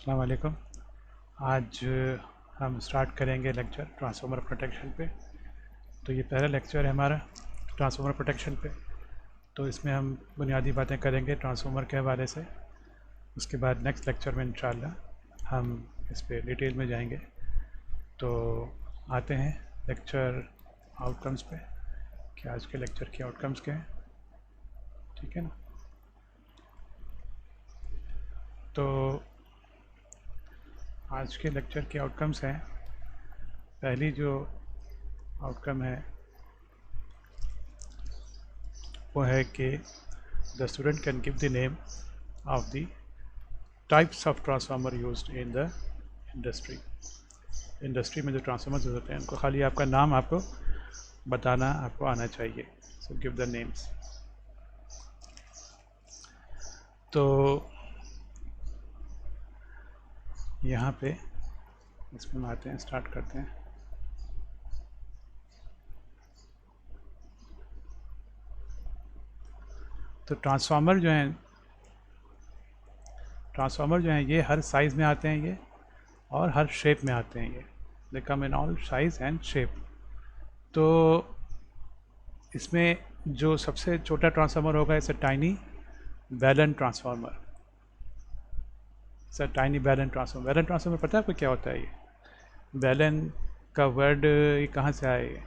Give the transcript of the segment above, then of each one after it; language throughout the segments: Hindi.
अस्सलाम वालेकुम। आज हम स्टार्ट करेंगे लेक्चर ट्रांसफार्मर प्रोटेक्शन पे। तो ये पहला लेक्चर है हमारा ट्रांसफार्मर प्रोटेक्शन पे। तो इसमें हम बुनियादी बातें करेंगे ट्रांसफार्मर के हवाले से। उसके बाद नेक्स्ट लेक्चर में इंशाल्लाह हम इस पे डिटेल में जाएंगे। तो आते हैं लेक्चर आउटकम्स पे कि आज के लेक्चर के आउटकम्स क्या हैं। ठीक है ना। तो आज के लेक्चर के आउटकम्स हैं, पहली जो आउटकम है वो है कि the student can give the name of the types of transformer used in the industry में जो ट्रांसफार्मर यूज होते हैं उनको खाली आपका नाम आपको बताना आपको आना चाहिए। So give the names. तो यहाँ पे इसमें आते हैं, स्टार्ट करते हैं। तो ट्रांसफार्मर जो हैं ये हर साइज़ में आते हैं ये, और हर शेप में आते हैं ये। They come in all size and shape. तो इसमें जो सबसे छोटा ट्रांसफार्मर होगा it's a tiny balance transformer. Sir tiny balance transformer, balance transformer पता है आपको क्या होता है? ये बैलेंस का वर्ड ये कहाँ से आए?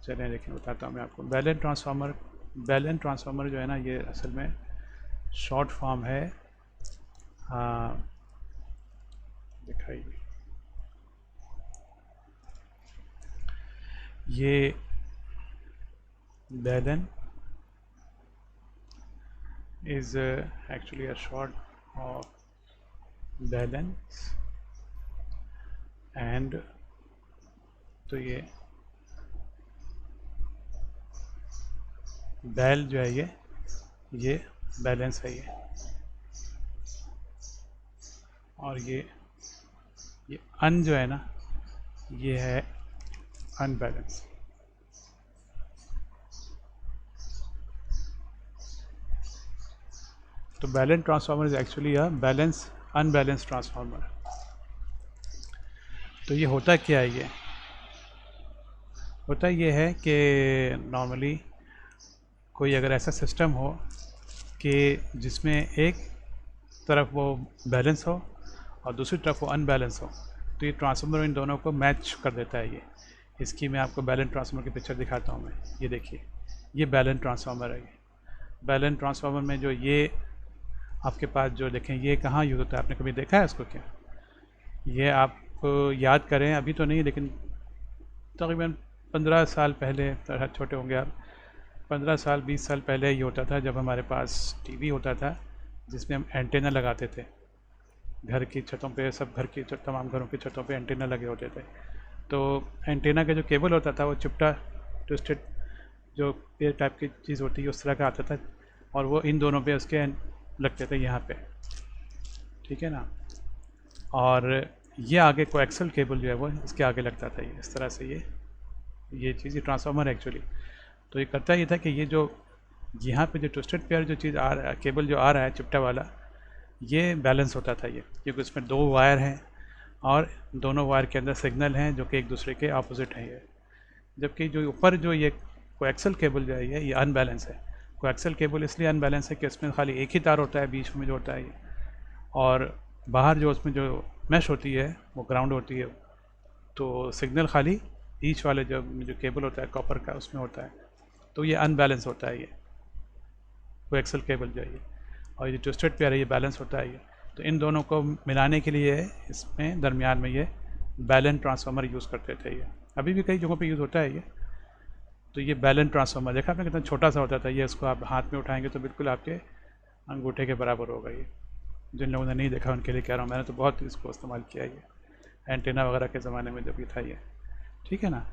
चलिए देखिए बताता हूँ मैं आपको। बैलेंस ट्रांसफार्मर जो है ना, ये असल में शॉर्ट फॉर्म है। दिखाइए, ये balance is actually a short of balance and तो ये बैल जो है ये बैलेंस है ये, और ये अन जो है ना ये है अनबैलेंस। तो balance transformer is actually a balance unbalance transformer. तो ये होता क्या है? ये होता ये है कि नॉर्मली कोई अगर ऐसा सिस्टम हो कि जिसमें एक तरफ वो बैलेंस हो और दूसरी तरफ वो अनबैलेंस हो, तो ये ट्रांसफार्मर इन दोनों को मैच कर देता है ये। इसकी मैं आपको बैलेंस ट्रांसफार्मर की पिक्चर दिखाता हूँ मैं। ये देखिए, ये बैलेंस ट्रांसफार्मर है। ये बैलेंस ट्रांसफार्मर में जो ये आपके पास जो देखें, ये कहाँ यूज़ होता है? आपने कभी देखा है इसको क्या? ये आप याद करें, अभी तो नहीं लेकिन तकरीबन 15 साल पहले, छोटे होंगे आप, 15 साल 20 साल पहले ये होता था जब हमारे पास टीवी होता था जिसमें हम एंटेना लगाते थे। घर की छतों पे, सब घर की तमाम घरों की छतों पे एंटेना लगे होते थे। तो एंटेना का जो केबल होता था वो चिपटा ट्विस्टेड जो पेयर टाइप की चीज़ होती है उस तरह का आता था, और वो इन दोनों पे उसके लगते थे यहाँ पे। ठीक है ना। और ये आगे कोएक्सल केबल जो है वो इसके आगे लगता था, ये इस तरह से ये चीज़, ये ट्रांसफार्मर एक्चुअली। तो ये करता ये था कि ये जो यहाँ पे जो ट्विस्टेड पेयर जो चीज़ आ रहा है, केबल जो आ रहा है चिपटा वाला, ये बैलेंस होता था ये, क्योंकि उसमें 2 वायर हैं और दोनों वायर के अंदर सिग्नल हैं जो कि एक दूसरे के अपोजिट हैं ये। जबकि जो ऊपर जो ये कोएक्सल केबल जो है ये अनबैलेंस है। कोएक्सल केबल इसलिए अनबैलेंस है कि उसमें खाली एक ही तार होता है बीच में जो होता है ये, और बाहर जो उसमें जो मैश होती है वो ग्राउंड होती है। तो सिग्नल खाली बीच वाले जो केबल होता है कॉपर का उसमें होता है। तो ये अनबैलेंस होता है ये कोएक्सल केबल जो है ये, और ये ट्विस्टेड पेयर है ये बैलेंस होता है ये। तो इन दोनों को मिलाने के लिए इसमें दरमियान में ये बैलेंस ट्रांसफार्मर यूज़ करते थे ये। अभी भी कई जगहों पे यूज़ होता है ये। तो ये बैलेंस ट्रांसफार्मर देखा आपने कितना छोटा सा होता था ये, इसको आप हाथ में उठाएंगे तो बिल्कुल आपके अंगूठे के बराबर होगा ये। जिन लोगों ने नहीं देखा उनके लिए कह रहा हूँ, मैंने तो बहुत इसको इस्तेमाल किया ये एंटेना वगैरह के ज़माने में जब ये था ये। ठीक है ना।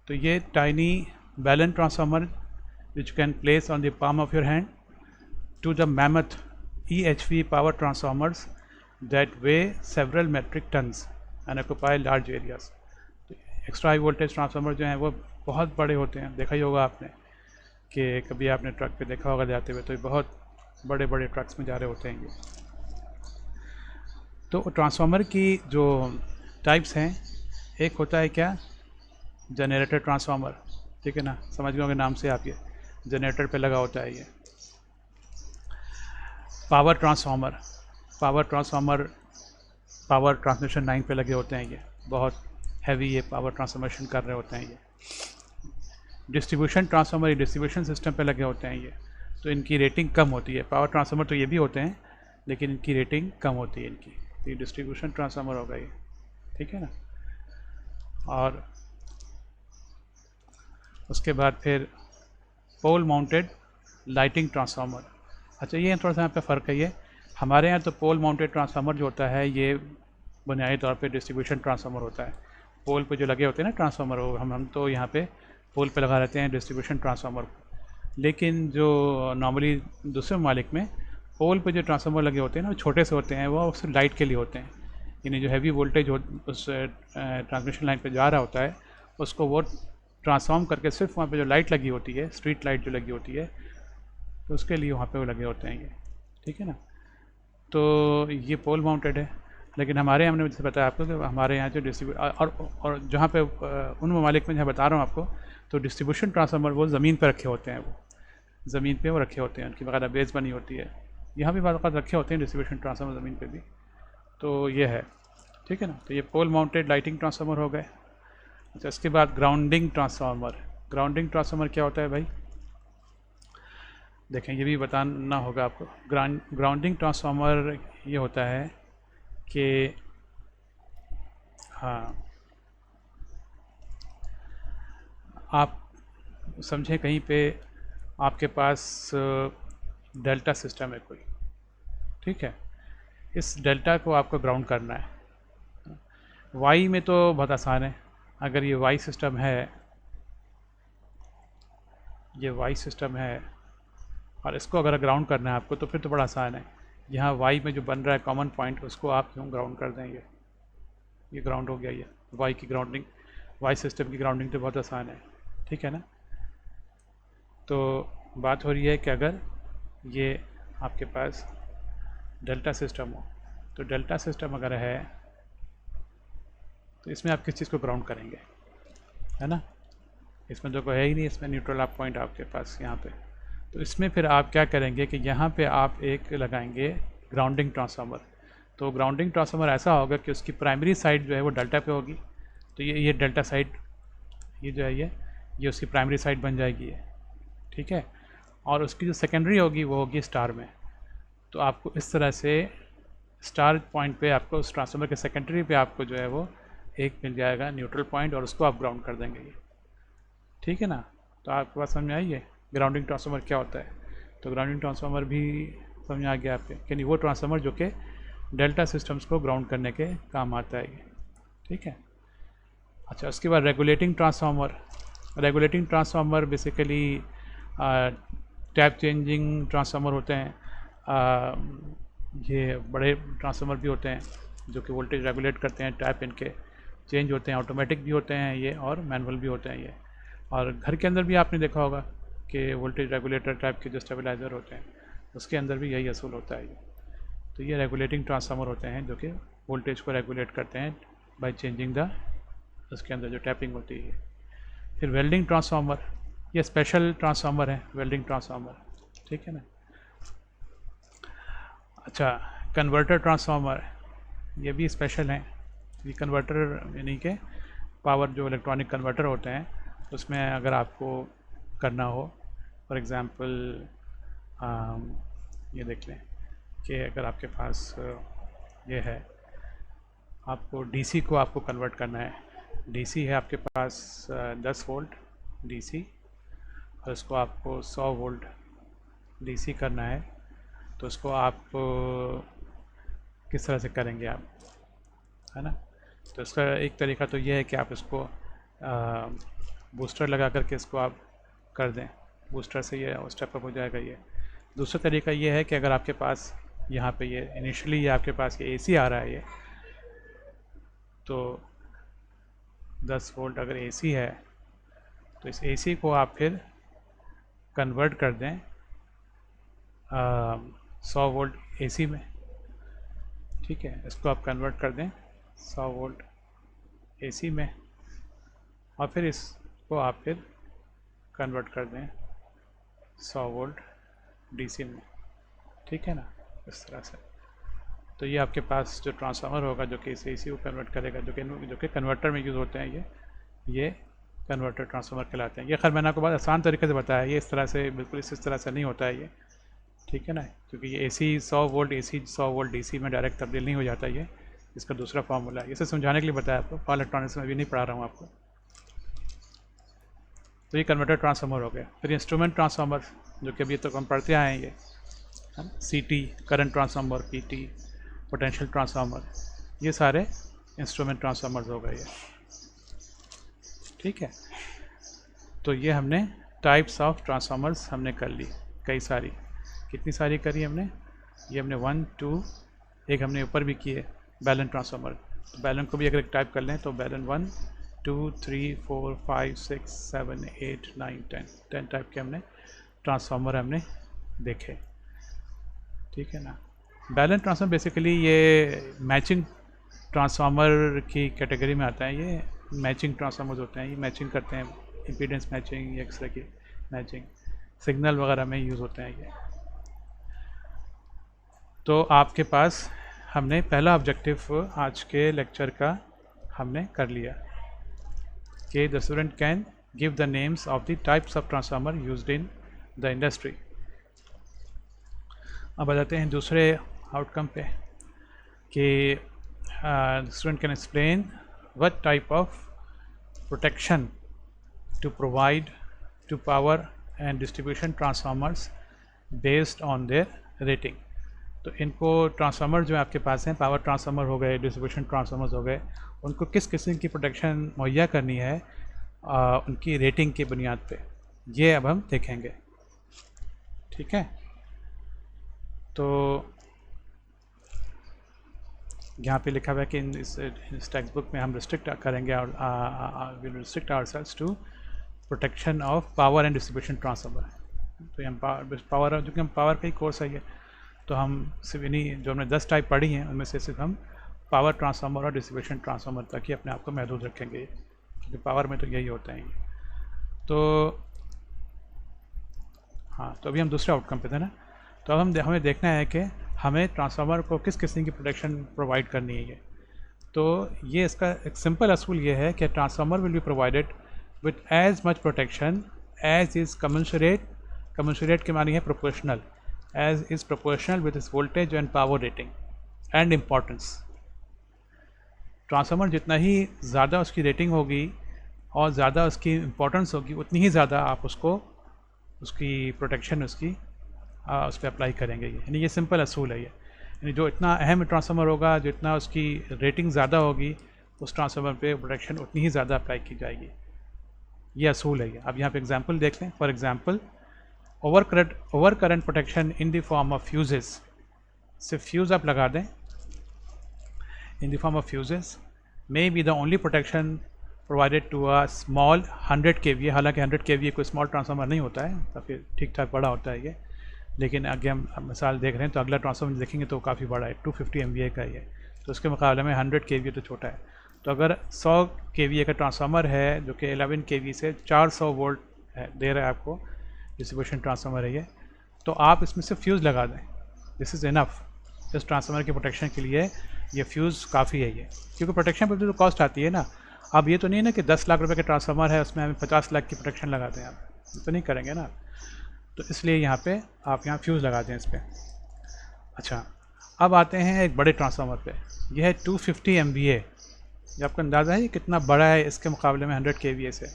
तो ये tiny balance transformer which can place on the palm of your hand to the mammoth EHV power transformers that weigh several metric tons and occupy large areas। तो एक्स्ट्रा हाई वोल्टेज ट्रांसफार्मर जो हैं वो बहुत बड़े होते हैं। देखा ही होगा आपने कि कभी आपने ट्रक पे देखा होगा जाते हुए, तो ये बहुत बड़े बड़े ट्रक्स में जा रहे होते हैं ये। तो ट्रांसफार्मर की जो टाइप्स हैं, एक होता है क्या, जनरेटर ट्रांसफार्मर, ठीक है ना, समझ गए होंगे नाम से आप, ये जनरेटर पे लगा होता है ये। Power transformer, power transformer power transmission line पे लगे होते हैं, ये बहुत हैवी ये पावर ट्रांसफॉर्मेशन कर रहे होते हैं ये। डिस्ट्रीब्यूशन ट्रांसफार्मर, ये डिस्ट्रीब्यूशन सिस्टम पे लगे होते हैं ये, तो इनकी रेटिंग कम होती है। पावर ट्रांसफार्मर तो ये भी होते हैं, लेकिन इनकी रेटिंग कम होती है इनकी। तो ये डिस्ट्रीब्यूशन ट्रांसफार्मर होगा ये, ठीक है ना। और उसके बाद फिर पोल माउंटेड लाइटिंग ट्रांसफार्मर। अच्छा, ये थोड़ा सा यहाँ पे फ़र्क है। ये हमारे यहाँ तो पोल माउंटेड ट्रांसफार्मर जो होता है ये बुनियादी तौर पे डिस्ट्रीब्यूशन ट्रांसफार्मर होता है। पोल पे जो लगे होते हैं ना ट्रांसफार्मर, वो हम तो यहाँ पे पोल पे लगा रहते हैं डिस्ट्रीब्यूशन ट्रांसफार्मर। लेकिन जो नॉर्मली दूसरे ममालिक में पोल पे जो ट्रांसफार्मर लगे होते हैं ना, वो छोटे से होते हैं, वो सिर्फ लाइट के लिए होते हैं। यानी जो हैवी वोल्टेज उस ट्रांसमिशन लाइन पे जा रहा होता है, उसको वो ट्रांसफॉर्म करके सिर्फ वहाँ पे जो लाइट लगी होती है, स्ट्रीट लाइट जो लगी होती है, तो उसके लिए वहाँ पे वो लगे होते हैं ये, ठीक है ना। तो ये पोल माउंटेड है। लेकिन हमारे हमने जैसे बताया आपको कि हमारे यहाँ जो और जहाँ पे उन ममालिक में जहाँ बता रहा हूँ आपको, तो डिस्ट्रीब्यूशन ट्रांसफार्मर वो ज़मीन पर रखे होते हैं, वो ज़मीन पे वो रखे होते हैं, उनकी बकायदा बेस बनी होती है। यहाँ भी बाद रखे होते हैं डिस्ट्रीब्यूशन ट्रांसफार्मर ज़मीन पे भी। तो ये है, ठीक है ना। तो ये पोल माउंटेड लाइटिंग ट्रांसफार्मर हो गए। अच्छा, इसके बाद ग्राउंडिंग ट्रांसफार्मर। ग्राउंडिंग ट्रांसफार्मर क्या होता है भाई, देखें ये भी बताना होगा आपको। ग्राउंडिंग ट्रांसफार्मर ये होता है कि हाँ, आप समझें कहीं पे आपके पास डेल्टा सिस्टम है कोई, ठीक है, इस डेल्टा को आपको ग्राउंड करना है। वाई में तो बहुत आसान है, अगर ये वाई सिस्टम है, ये वाई सिस्टम है और इसको अगर ग्राउंड करना है आपको, तो फिर तो बड़ा आसान है। यहाँ वाई में जो बन रहा है कॉमन पॉइंट, उसको आप यूँ ग्राउंड कर देंगे, ये ग्राउंड हो गया। ये वाई की ग्राउंडिंग, वाई सिस्टम की ग्राउंडिंग तो बहुत आसान है, ठीक है ना। तो बात हो रही है कि अगर ये आपके पास डेल्टा सिस्टम हो, तो डेल्टा सिस्टम अगर है तो इसमें आप किस चीज़ को ग्राउंड करेंगे, है ना। इसमें तो कोई है ही नहीं, इसमें न्यूट्रल आप पॉइंट आपके पास यहाँ पे। तो इसमें फिर आप क्या करेंगे कि यहाँ पे आप एक लगाएंगे ग्राउंडिंग ट्रांसफार्मर। तो ग्राउंडिंग ट्रांसफार्मर ऐसा होगा कि उसकी प्राइमरी साइड जो है वो डेल्टा पे होगी, तो ये डेल्टा साइड, ये जो है ये उसकी प्राइमरी साइड बन जाएगी ये, ठीक है। और उसकी जो सेकेंडरी होगी वो होगी स्टार में। तो आपको इस तरह से स्टार पॉइंट पे आपको उस ट्रांसफार्मर के सेकेंडरी पे आपको जो है वो एक मिल जाएगा न्यूट्रल पॉइंट, और उसको आप ग्राउंड कर देंगे ये, ठीक है ना। तो आपके पास समझ में आई है ग्राउंडिंग ट्रांसफार्मर क्या होता है। तो ग्राउंडिंग ट्रांसफार्मर भी समझ आ गया आपके, यानी वो ट्रांसफार्मर जो कि डेल्टा सिस्टम्स को ग्राउंड करने के काम आता है ये, ठीक है। अच्छा, उसके बाद regulating transformer. Regulating transformer basically tap changing transformer होते हैं। ये बड़े ट्रांसफार्मर भी होते हैं जो कि वोल्टेज रेगुलेट करते हैं, टैप इनके चेंज होते हैं, ऑटोमेटिक भी होते हैं ये और मैनुअल भी होते हैं ये। और घर के अंदर भी आपने देखा होगा कि वोल्टेज रेगुलेटर टाइप के जो स्टेबलाइज़र होते हैं, उसके अंदर भी यही असूल होता है ये। तो ये रेगुलेटिंग ट्रांसफार्मर होते हैं जो कि वोल्टेज को रेगुलेट करते हैं बाय चेंजिंग द, उसके अंदर जो टैपिंग होती है। फिर वेल्डिंग ट्रांसफार्मर, ये स्पेशल ट्रांसफार्मर है वेल्डिंग ट्रांसफार्मर, ठीक है ना। अच्छा, कन्वर्टर ट्रांसफार्मर, ये भी स्पेशल हैं। ये कन्वर्टर यानी कि पावर जो इलेक्ट्रॉनिक कन्वर्टर होते हैं, उसमें अगर आपको करना हो, फॉर एग्ज़ाम्पल ये देख लें कि अगर आपके पास ये है, आपको डीसी को आपको कन्वर्ट करना है। डीसी है आपके पास 10 वोल्ट डीसी, और इसको आपको 100 वोल्ट डीसी करना है। तो उसको आप किस तरह से करेंगे आप, है ना। तो इसका एक तरीका तो ये है कि आप इसको बूस्टर लगा करके इसको आप कर दें, बूस्टर से ये स्टेप अप हो जाएगा ये। दूसरा तरीका ये है कि अगर आपके पास यहाँ पे ये इनिशियली ये आपके पास ये एसी आ रहा है ये, तो 10 वोल्ट अगर एसी है, तो इस एसी को आप फिर कन्वर्ट कर दें 100 वोल्ट एसी में, ठीक है, इसको आप कन्वर्ट कर दें 100 वोल्ट AC में, और फिर इसको आप फिर कन्वर्ट कर दें 100 वोल्ट DC में, ठीक है ना, इस तरह से। तो ये आपके पास जो ट्रांसफार्मर होगा जो कि AC को कन्वर्ट करेगा, जो कि कन्वर्टर में यूज़ होते हैं, ये कन्वर्टर ट्रांसफार्मर कहलाते हैं। ये खैर मैंने आपको बहुत आसान तरीके से बताया, ये इस तरह से बिल्कुल इस तरह से नहीं होता है ये, ठीक है ना, क्योंकि ये AC 100 volt AC 100 volt DC में डायरेक्ट तब्दील नहीं हो जाता, ये इसका दूसरा फार्मूला है। इसे समझाने के लिए बताया आपको, पावर इलेक्ट्रॉनिक्स में भी नहीं पढ़ा रहा हूँ आपको। तो ये कन्वर्टर ट्रांसफार्मर हो गया। फिर इंस्ट्रूमेंट ट्रांसफार्मर जो कि अभी तक हम पढ़ते आए हैं, ये CT current transformer, PT potential transformer, ये सारे इंस्ट्रूमेंट ट्रांसफार्मर्स हो गए ये, ठीक है। तो ये हमने टाइप्स ऑफ ट्रांसफार्मर्स हमने कर ली, कई सारी, कितनी सारी करी हमने, ये हमने 1 2, एक हमने ऊपर भी किए बैलन ट्रांसफार्मर। तो बैलन को भी अगर एक टाइप कर लें तो बैलन 1 2 3 4 5 6 7 8 9 10 टाइप के हमने ट्रांसफार्मर हमने देखे, ठीक है ना। बैलन ट्रांसफार्मर बेसिकली ये मैचिंग ट्रांसफार्मर की कैटेगरी में आता है। ये मैचिंग ट्रांसफार्मर्स होते हैं, ये मैचिंग करते हैं, इम्पीडेंस मैचिंग या एक्सरे की मैचिंग, सिग्नल वगैरह में यूज़ होते हैं ये। तो आपके पास हमने पहला ऑब्जेक्टिव आज के लेक्चर का हमने कर लिया कि the student can give the names of the types of transformer used in the industry. अब आ जाते हैं दूसरे आउटकम पे कि student can explain what type of protection to provide to power and distribution transformers based on their rating. तो इनको ट्रांसफार्मर जो आपके पास हैं, पावर ट्रांसफार्मर हो गए, डिस्ट्रीब्यूशन ट्रांसफार्मर्स हो गए, उनको किस किस्म की प्रोटेक्शन मुहैया करनी है उनकी रेटिंग की बुनियाद पे, ये अब हम देखेंगे, ठीक है। तो यहाँ पे लिखा हुआ है कि इस टेक्स्ट बुक में हम रिस्ट्रिक्ट करेंगे और will restrict ourselves to protection of power and distribution transformer. तो हम पावर, जो कि हम पावर का ही कोर्स है ये, तो हम सिर्फ इन्हीं जो हमने 10 टाइप पढ़ी हैं उनमें से सिर्फ हम पावर ट्रांसफार्मर और डिस्ट्रीब्यूशन ट्रांसफार्मर तक ही अपने आप को महदूद रखेंगे, क्योंकि पावर में तो यही होता है। तो हाँ, तो अभी हम दूसरे आउटकम पे थे ना। तो अब हमें देखना है कि हमें ट्रांसफार्मर को किस किस्म की प्रोटेक्शन प्रोवाइड करनी है। तो ये इसका एक सिंपल असूल ये है कि transformer will be provided with as much protection as is commensurate के मानी है proportional, as is proportional with its voltage and power rating and importance। Transformer जितना ही ज़्यादा उसकी रेटिंग होगी और ज़्यादा उसकी इम्पोर्टेंस होगी, उतनी ही ज़्यादा आप उसको उसकी प्रोटेक्शन उस पर अप्लाई करेंगे। यानी ये सिंपल असूल है ये, यानी जो इतना अहम ट्रांसफार्मर होगा, जितना उसकी रेटिंग ज़्यादा होगी, उस ट्रांसफार्मर पे प्रोटेक्शन उतनी ही ज़्यादा अप्लाई की जाएगी। ये असूल है ये। अब यहाँ पे एग्जांपल देख लें। For example over current protection in the form of fuses, सिर्फ फ्यूज़ आप लगा दें, in the form of fuses may be the only protection provided to a small 100 kVA। हालांकि 100 kVA कोई स्मॉल ट्रांसफार्मर नहीं होता है, काफ़ी ठीक ठाक बड़ा होता है ये, लेकिन आगे हम मिसाल देख रहे हैं तो अगला ट्रांसफार्मर देखेंगे तो काफ़ी बड़ा है, 250 MVA का ये, तो उसके मुकाबले में 100 kVA तो छोटा है। तो अगर 100 kVA का ट्रांसफार्मर है जो कि 11 kVA से 400 वोल्ट दे रहा है आपको, डिस्ट्रीब्यूशन ट्रांसफार्मर है ये, तो आप इसमें से फ्यूज़ लगा दें, दिस इज़ इनफ। इस ट्रांसफार्मर की प्रोटेक्शन के लिए ये फ्यूज़ काफ़ी है ये, क्योंकि प्रोटेक्शन पर जो कॉस्ट आती है ना, अब ये तो नहीं ना कि 10 लाख रुपए का ट्रांसफार्मर है उसमें हमें 50 लाख की प्रोटेक्शन लगा दें, आप तो नहीं करेंगे ना। तो इसलिए यहाँ पे आप यहाँ फ्यूज़ लगा दें इस पर। अच्छा, अब आते हैं एक बड़े ट्रांसफार्मर पे। यह है 250 MVA। ये आपको अंदाज़ा है ये कितना बड़ा है इसके मुकाबले में 100 kVA से।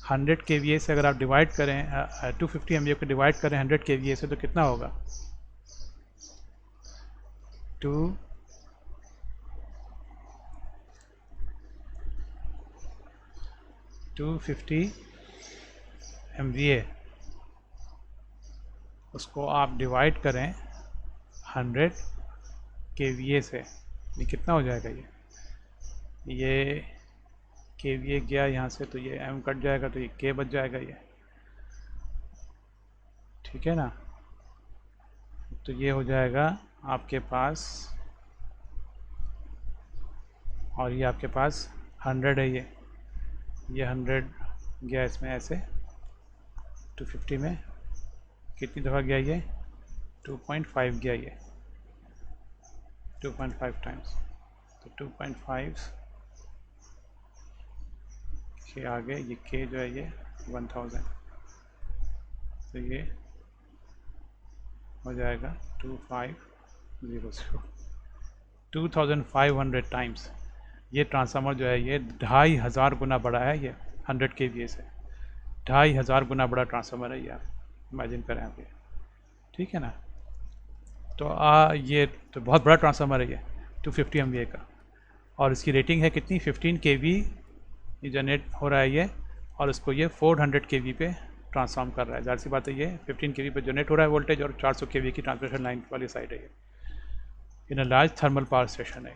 100 kVA से अगर आप डिवाइड करें 250 MVA को डिवाइड करें 100 kVA से तो कितना होगा, 250 MVA, उसको आप डिवाइड करें 100 kVA से, ये कितना हो जाएगा, ये kVA गया यहाँ से तो ये m कट जाएगा तो ये k बच जाएगा ये, ठीक है ना। तो ये हो जाएगा आपके पास और ये आपके पास 100 है, ये 100 गया इसमें ऐसे 250 में कितनी दफ़ा गया ये 2.5 गया ये 2.5 टाइम्स, तो 2.5 के आगे ये के जो है ये 1000, तो ये हो जाएगा 2500 टाइम्स। ये ट्रांसफार्मर जो है ये 2500 गुना बड़ा है, ये 100 kVA से 2500 गुना बड़ा ट्रांसफार्मर है ये, आप इमेजिन करें आप ये, ठीक है ना। तो ये तो बहुत बड़ा ट्रांसफार्मर है ये 250 MVA का, और इसकी रेटिंग है कितनी 15 kV ये जनरेट हो रहा है ये, और इसको ये 400 kV पे ट्रांसफार्म कर रहा है। जाहिर सी बात है ये 15 kV पे जनरेट हो रहा है वोल्टेज, और 400 kV की ट्रांसमिशन लाइन वाली साइड है ये, in a large thermal power station है।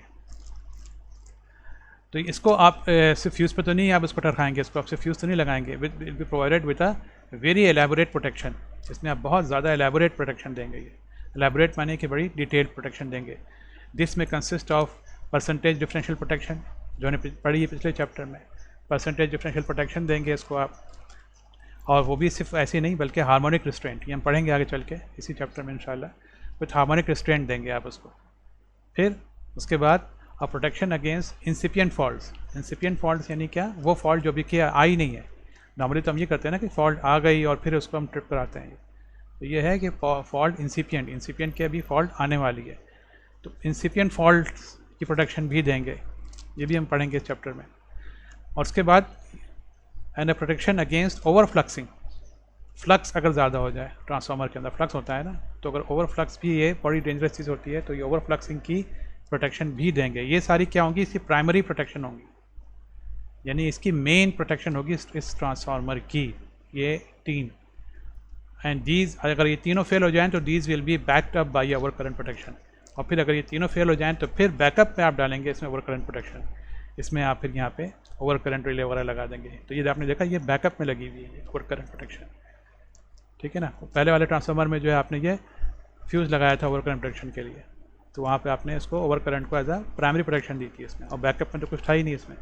तो इसको आप सिर्फ फ्यूज़ पे तो नहीं आप इसको टरकाएंगे, इसको आप सिर्फ फ्यूज़ तो नहीं लगाएंगे, with will be provided with a very elaborate protection. इसमें आप बहुत ज़्यादा एलेबोरेट प्रोटेक्शन देंगे, ये एलेबोरेट माने कि बड़ी डिटेल्ड प्रोटेक्शन देंगे। दिस में consist of percentage differential protection, जो हमने पढ़ी है पिछले चैप्टर में, परसेंटेज डिफरेंशियल प्रोटेक्शन देंगे इसको आप, और वो भी सिर्फ ऐसे नहीं बल्कि हार्मोनिक रिस्ट्रेंट, ये हम पढ़ेंगे आगे चल के इसी चैप्टर में इंशाल्लाह, विथ हार्मोनिक रिस्ट्रेंट देंगे आप उसको। फिर उसके बाद और प्रोटेक्शन अगेंस्ट इंसिपिएंट फॉल्ट्स। इंसिपिएंट फॉल्ट्स यानी क्या, वो फॉल्ट जो भी क्या आई नहीं है। नॉर्मली तो हम ये करते हैं ना कि फॉल्ट आ गई और फिर उसको हम ट्रिप कराते हैं, तो ये है कि फॉल्ट इंसिपिएंट, इंसिपिएंट के अभी फॉल्ट आने वाली है, तो इंसिपिएंट फॉल्ट्स की प्रोटेक्शन भी देंगे, ये भी हम पढ़ेंगे इस चैप्टर में। और उसके बाद and protection against over fluxing, flux अगर ज़्यादा हो जाए, ट्रांसफार्मर के अंदर फ्लक्स होता है ना, तो अगर ओवर फ्लक्स भी ये बड़ी डेंजरस चीज़ होती है, तो ये ओवर फ्लक्सिंग की प्रोटेक्शन भी देंगे। ये सारी क्या होंगी, इसकी प्राइमरी प्रोटेक्शन होंगी, यानी इसकी मेन प्रोटेक्शन होगी इस ट्रांसफार्मर की, ये 3। एंड दीज अगर ये तीनों फेल हो जाएं तो these will be backed up by over current protection, और फिर अगर ये तीनों फेल हो जाएं तो फिर बैकअप में आप डालेंगे इसमें ओवर करंट प्रोटेक्शन, इसमें आप फिर यहाँ पे ओवर करंट रिले वगैरह लगा देंगे। तो ये आपने देखा ये बैकअप में लगी हुई है ओवर करंट प्रोटेक्शन, ठीक है ना। पहले वाले ट्रांसफार्मर में जो है आपने ये फ्यूज़ लगाया था ओवर करंट प्रोटेक्शन के लिए, तो वहाँ पे आपने इसको ओवर करंट को एज अ प्राइमरी प्रोटेक्शन दी थी इसमें, और बैकअप में तो कुछ था ही नहीं इसमें।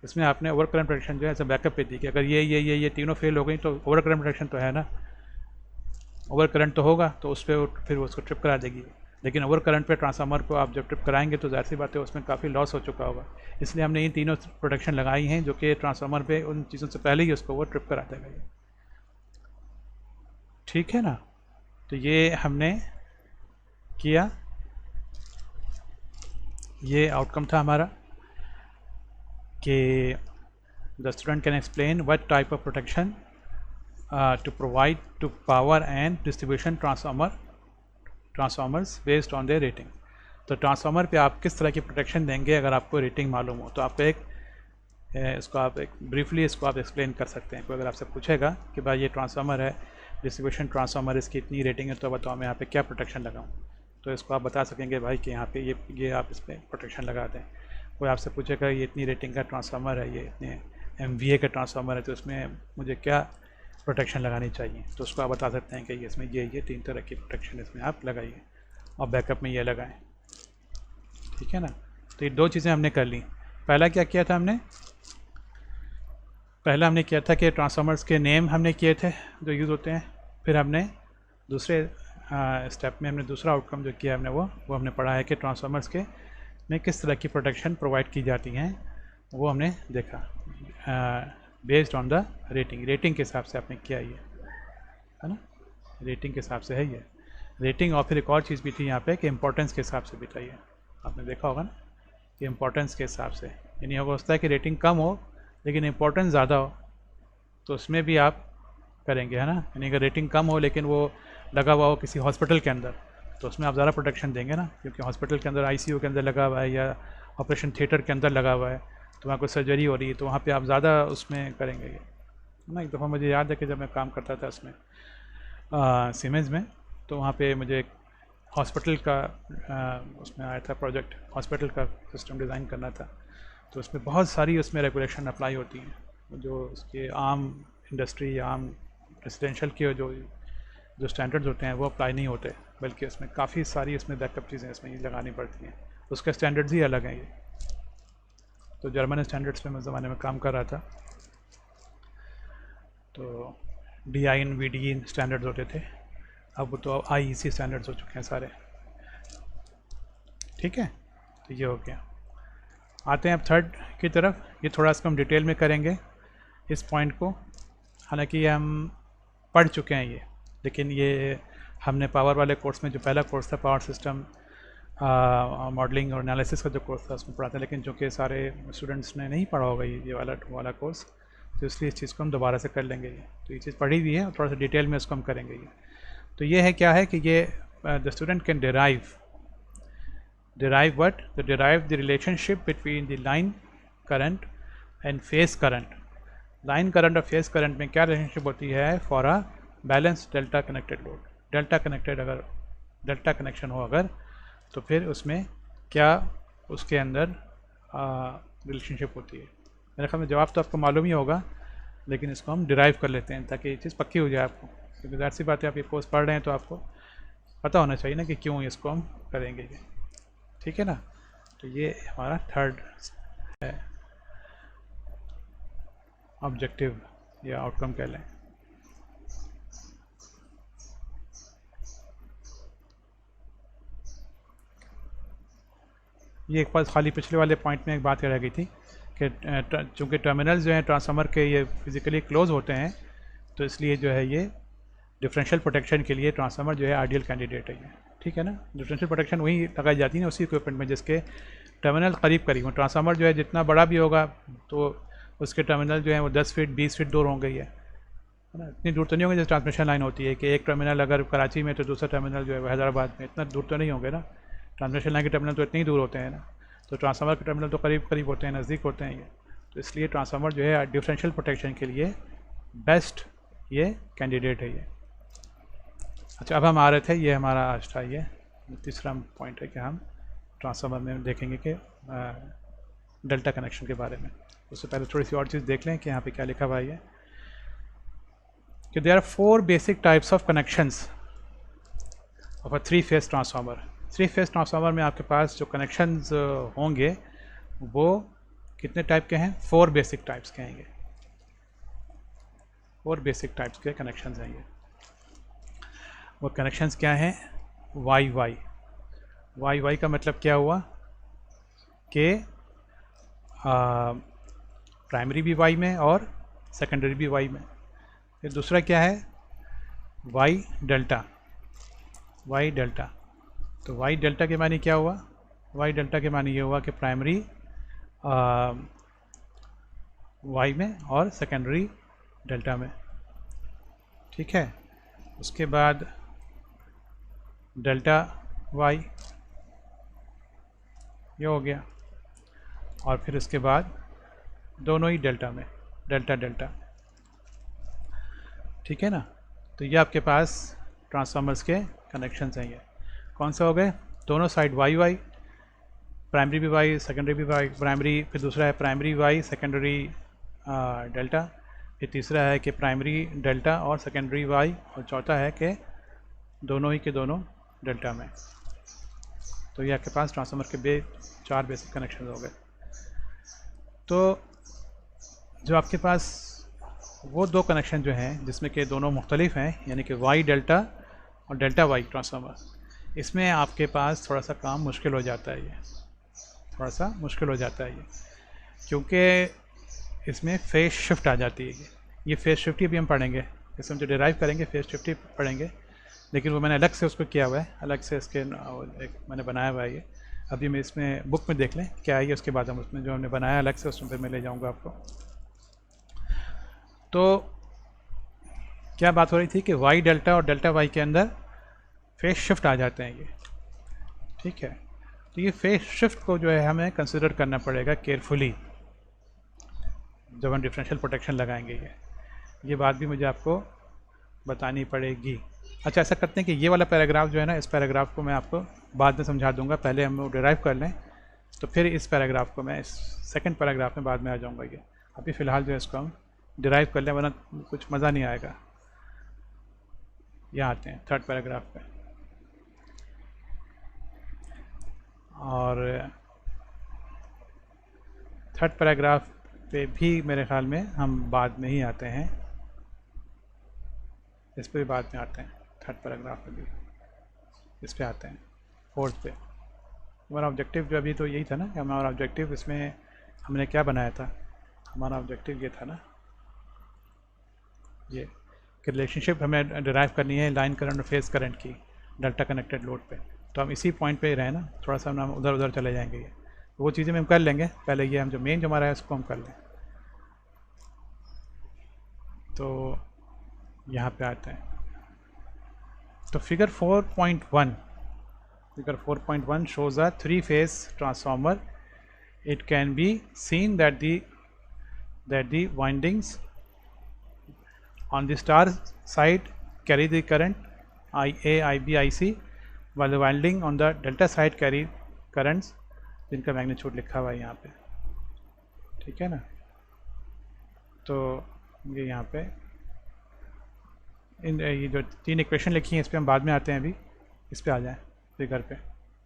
इसमें आपने ओवर करंट प्रोटेक्शन जो है एज अ बैकअप पे दी कि अगर ये तीनों फेल हो गई तो ओवर करंट प्रोटेक्शन तो है ना, ओवर करंट तो होगा, तो उस पर फिर उसको ट्रिप करा देगी। लेकिन ओवर करंट पे ट्रांसफार्मर को आप जब ट्रिप कराएंगे तो जाहिर सी बात है उसमें काफ़ी लॉस हो चुका होगा, इसलिए हमने इन तीनों प्रोटेक्शन लगाई हैं जो कि ट्रांसफार्मर पे उन चीज़ों से पहले ही उसको वो ट्रिप करा देगा, ठीक है ना। तो ये हमने किया, ये आउटकम था हमारा कि the student can explain what type of protection to provide to power and distribution transformers based on their rating. तो ट्रांसफार्मर पे आप किस तरह की प्रोटेक्शन देंगे अगर आपको रेटिंग मालूम हो, तो आपको इसको आप एक ब्रीफली इसको आप एक्सप्लेन कर सकते हैं। कोई अगर आपसे पूछेगा कि भाई ये ट्रांसफार्मर है, डिस्ट्रीब्यूशन ट्रांसफार्मर, इसकी इतनी रेटिंग है, तो बताओ मैं यहाँ पे क्या प्रोटेक्शन लगाऊँ, तो इसको आप बता सकेंगे भाई कि यहाँ पे ये आप इस पर प्रोटेक्शन लगा दें। कोई आपसे पूछेगा ये इतनी रेटिंग का ट्रांसफार्मर है, ये इतने MVA का ट्रांसफार्मर है, तो इसमें मुझे क्या प्रोटेक्शन लगानी चाहिए, तो उसको आप बता सकते हैं कि इसमें ये 3 तरह की प्रोटेक्शन इसमें आप लगाइए, और बैकअप में ये लगाएं, ठीक है ना। तो ये 2 चीज़ें हमने कर ली। पहला क्या किया था हमने, पहला हमने किया था कि ट्रांसफार्मर्स के नेम हमने किए थे जो यूज़ होते हैं। फिर हमने दूसरे स्टेप में हमने दूसरा आउटकम जो किया हमने वो हमने पढ़ा है कि ट्रांसफार्मर्स के में किस तरह की प्रोटेक्शन प्रोवाइड की जाती हैं, वो हमने देखा बेस्ड ऑन द रेटिंग के हिसाब से आपने किया, ये है ना, रेटिंग के हिसाब से है ये रेटिंग। और फिर एक और चीज़ भी थी यहाँ पे कि इम्पोर्टेंस के हिसाब से भी था, ये आपने देखा होगा ना कि इम्पोर्टेंस के हिसाब से, यानी हो सकता है कि रेटिंग कम हो लेकिन इम्पोर्टेंस ज़्यादा हो, तो उसमें भी आप करेंगे, है ना। यानी अगर रेटिंग कम हो लेकिन वो लगा हुआ हो किसी हॉस्पिटल के अंदर, तो उसमें आप ज़्यादा प्रोटेक्शन देंगे ना, क्योंकि हॉस्पिटल के अंदर ICU के अंदर लगा हुआ है या ऑपरेशन थिएटर के अंदर लगा हुआ है, तो वहाँ कोई सर्जरी हो रही है, तो वहाँ पे आप ज़्यादा उसमें करेंगे ये ना। एक दफ़ा मुझे याद है कि जब मैं काम करता था उसमें सीमेंस में, तो वहाँ पे मुझे हॉस्पिटल का उसमें आया था प्रोजेक्ट, हॉस्पिटल का सिस्टम डिज़ाइन करना था, तो उसमें बहुत सारी उसमें रेगुलेशन अप्लाई होती हैं, जो उसके आम इंडस्ट्री या आम रेसिडेंशियल के जो स्टैंडर्ड्स होते हैं वो अप्लाई नहीं होते, बल्कि उसमें काफ़ी सारी उसमें बैकअप चीज़ें इसमें लगानी पड़ती हैं, उसके स्टैंडर्ड्स ही अलग हैं ये, तो जर्मन स्टैंडर्ड्स पे मैं ज़माने में काम कर रहा था, तो DIN VDE स्टैंडर्ड्स होते थे, अब तो IEC स्टैंडर्ड्स हो चुके हैं सारे। ठीक है, तो ये हो गया। आते हैं अब थर्ड की तरफ। ये थोड़ा सा हम डिटेल में करेंगे इस पॉइंट को, हालांकि हम पढ़ चुके हैं ये, लेकिन ये हमने पावर वाले कोर्स में, जो पहला कोर्स था पावर सिस्टम मॉडलिंग और एनालिसिस का जो कोर्स था उसमें पढ़ा था, लेकिन चूँकि सारे स्टूडेंट्स ने नहीं पढ़ा होगा ये वाला कोर्स, तो इसलिए इस चीज़ को हम दोबारा से कर लेंगे। ये तो ये चीज़ पढ़ी हुई है और थोड़ा सा डिटेल में इसको हम करेंगे। ये तो ये है क्या है कि ये the student can derive what? To derive the relationship between the line current and phase current. Line current और फेज करंट में क्या रिलेशनशिप होती है for a balance delta connected load. Delta connected अगर डेल्टा कनेक्शन हो अगर, तो फिर उसमें क्या उसके अंदर रिलेशनशिप होती है। मेरे ख्याल में जवाब तो आपको मालूम ही होगा, लेकिन इसको हम डिराइव कर लेते हैं ताकि ये चीज़ पक्की हो जाए आपको, क्योंकि ज़ाहिर सी बात है आप ये कोर्स पढ़ रहे हैं तो आपको पता होना चाहिए ना कि क्यों इसको हम करेंगे ये। ठीक है ना, तो ये हमारा थर्ड है ऑब्जेक्टिव या आउटकम कह लें। ये एक बात खाली पिछले वाले पॉइंट में एक बात रह गई थी कि चूँकि टर्मिनल्स जो हैं ट्रांसफार्मर के ये फिज़िकली क्लोज होते हैं, तो इसलिए जो है ये डिफरेंशियल प्रोटेक्शन के लिए ट्रांसफार्मर जो है आइडियल कैंडिडेट है ये। ठीक है ना, डिफरेंशियल प्रोटेक्शन वही लगाई जाती है ना उसी इक्विपमेंट में जिसके टर्मिनल करीब करीब हो। ट्रांसफार्मर जो है जितना बड़ा भी होगा तो उसके टर्मिनल जो है वो 10 फीट 20 फीट दूर होंगे ही है ना। इतनी दूर तो नहीं होंगे जैसे ट्रांसमिशन लाइन होती है कि एक टर्मिनल अगर कराची में तो दूसरा टर्मिनल जो है हैदराबाद में, इतना दूर तो नहीं होंगे ना। ट्रांसमिशन लाइन के टर्मिनल तो इतने ही दूर होते हैं ना, तो ट्रांसफार्मर के टर्मिनल तो करीब करीब होते हैं, नज़दीक होते हैं ये। तो इसलिए ट्रांसफार्मर जो है डिफरेंशियल प्रोटेक्शन के लिए बेस्ट ये कैंडिडेट है ये। अच्छा, अब हम आ रहे थे, ये हमारा आज था ये तीसरा पॉइंट है कि हम ट्रांसफार्मर में देखेंगे कि डेल्टा कनेक्शन के बारे में। उससे पहले थोड़ी सी और चीज़ देख लें कि यहाँ पे क्या लिखा हुआ है कि there are 4 basic types of connections of a 3 phase transformer. 3 phase transformer में आपके पास जो कनेक्शंस होंगे वो कितने टाइप के हैं? 4 बेसिक टाइप्स के हैं ये। 4 बेसिक टाइप्स के कनेक्शंस हैं ये। वो कनेक्शंस क्या हैं? Y Y. वाई वाई का मतलब क्या हुआ कि प्राइमरी भी वाई में और सेकेंडरी भी वाई में। फिर दूसरा क्या है? Y delta. वाई डेल्टा, तो वाई डेल्टा के मानी क्या हुआ? वाई डेल्टा के मानी ये हुआ कि प्राइमरी वाई में और सेकेंडरी डेल्टा में। ठीक है, उसके बाद डेल्टा वाई ये हो गया, और फिर उसके बाद दोनों ही डेल्टा में, डेल्टा डेल्टा। ठीक है ना, तो ये आपके पास ट्रांसफार्मर्स के कनेक्शंस हैं। ये कौन से हो गए? दोनों साइड वाई वाई, प्राइमरी भी वाई सेकेंडरी भी वाई, प्राइमरी, फिर दूसरा है प्राइमरी वाई सेकेंडरी डेल्टा, फिर तीसरा है कि प्राइमरी डेल्टा और सेकेंडरी वाई, और चौथा है कि दोनों ही के दोनों डेल्टा में। तो ये आपके पास ट्रांसफार्मर के 4 बेसिक कनेक्शन हो गए। तो जो आपके पास वो 2 कनेक्शन जो हैं जिसमें कि दोनों मुख्तलिफ हैं, यानी कि वाई डेल्टा और डेल्टा वाई ट्रांसफार्मर, इसमें आपके पास थोड़ा सा काम मुश्किल हो जाता है। ये थोड़ा सा मुश्किल हो जाता है ये, क्योंकि इसमें फेज शिफ्ट आ जाती है। ये फेज शिफ्ट ही अभी हम पढ़ेंगे, इसमें जो डिराइव करेंगे फेज शिफ्ट ही पढ़ेंगे, लेकिन वो मैंने अलग से उसको किया हुआ है, अलग से इसके एक मैंने बनाया हुआ है ये। अभी मैं इसमें बुक में देख लें क्या है ये, उसके बाद हम उसमें जो हमने बनाया अलग से उसमें फिर मैं ले जाऊँगा आपको। तो क्या बात हो रही थी कि वाई डेल्टा और डेल्टा वाई के अंदर फेज शिफ्ट आ जाते हैं ये। ठीक है, तो ये फेज शिफ्ट को जो है हमें कंसिडर करना पड़ेगा केयरफुली जब हम डिफरेंशियल प्रोटेक्शन लगाएंगे। ये बात भी मुझे आपको बतानी पड़ेगी। अच्छा, ऐसा करते हैं कि ये वाला पैराग्राफ जो है ना, इस पैराग्राफ को मैं आपको बाद में समझा दूंगा, पहले हम वो डिराइव कर लें, तो फिर इस पैराग्राफ को मैं इस सेकंड पैराग्राफ में बाद में आ जाऊंगा। ये अभी फ़िलहाल जो है इसको हम डिराइव कर लें, वरना कुछ मज़ा नहीं आएगा। यहाँ आते हैं थर्ड पैराग्राफ पे, और थर्ड पैराग्राफ पे भी मेरे ख्याल में हम बाद में ही आते हैं, इस पे भी बाद में आते हैं, थर्ड पैराग्राफ पे भी इस पे आते हैं, फोर्थ पे। हमारा ऑब्जेक्टिव जो अभी तो यही था ना कि हमारा ऑब्जेक्टिव इसमें हमने क्या बनाया था, हमारा ऑब्जेक्टिव ये था ना, ये कि रिलेशनशिप हमें डिराइव करनी है लाइन करंट और फेज करंट की डेल्टा कनेक्टेड लोड पे। तो हम इसी पॉइंट पे ही रहे ना, थोड़ा सा हम उधर उधर चले जाएंगे, ये वो चीज़ें हम कर लेंगे, पहले ये हम जो मेन जो हमारा है उसको हम कर लें। तो यहाँ पे आते हैं, तो figure 4.1 shows a three-phase transformer. It can be seen that the windings on the star side carry the current IA, IB, IC, while the winding on the delta side carry currents जिनका मैग्नीट्यूड लिखा हुआ है यहाँ पे, ठीक है ना। तो ये यहाँ पे ये जो तीन इक्वेशन लिखी हैं इस पर हम बाद में आते हैं, अभी इस पे आ जाएं फिगर पे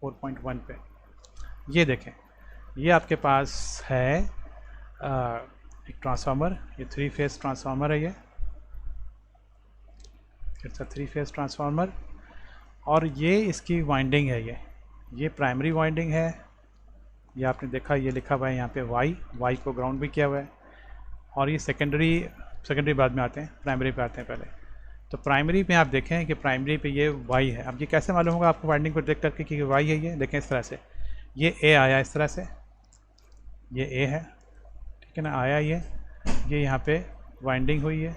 4.1 पे। ये देखें, ये आपके पास है एक ट्रांसफार्मर, ये थ्री फेज ट्रांसफार्मर है, ये it's a three phase transformer, और ये इसकी वाइंडिंग है, ये प्राइमरी वाइंडिंग है, ये आपने देखा ये लिखा हुआ है यहाँ पे वाई को ग्राउंड भी किया हुआ है, और ये सेकेंडरी बाद में आते हैं, प्राइमरी पे आते हैं पहले। तो प्राइमरी पे आप देखें कि प्राइमरी पे ये वाई है। अब ये कैसे मालूम होगा आपको वाइंडिंग को देख करके कि वाई है, ये देखें इस तरह से, ये ए आया इस तरह से, ये ए है, ठीक है ना, आया ये यहाँ पे वाइंडिंग हुई है,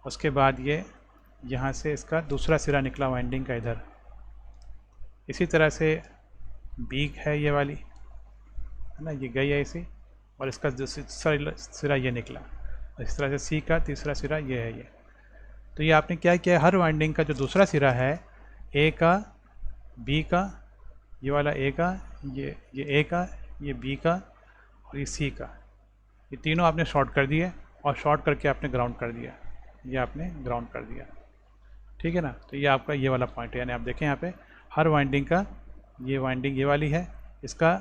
उसके बाद ये यहाँ से इसका दूसरा सिरा निकला वाइंडिंग का इधर, इसी तरह से बी है ये वाली, है ना, ये गई है इसी, और इसका दूसरा सिरा ये निकला, इस तरह से सी का तीसरा सिरा ये है ये। तो ये आपने क्या किया, हर वाइंडिंग का जो दूसरा सिरा है, ए का, बी का, ये वाला ए का, ये ए का, ये बी का और ये सी का, ये तीनों आपने शॉर्ट कर दिए, और शॉर्ट करके आपने ग्राउंड कर दिया, ये आपने ग्राउंड कर दिया, ठीक है ना। तो ये आपका ये वाला पॉइंट है, यानी आप देखें यहाँ पे हर वाइंडिंग का, ये वाइंडिंग ये वाली है, इसका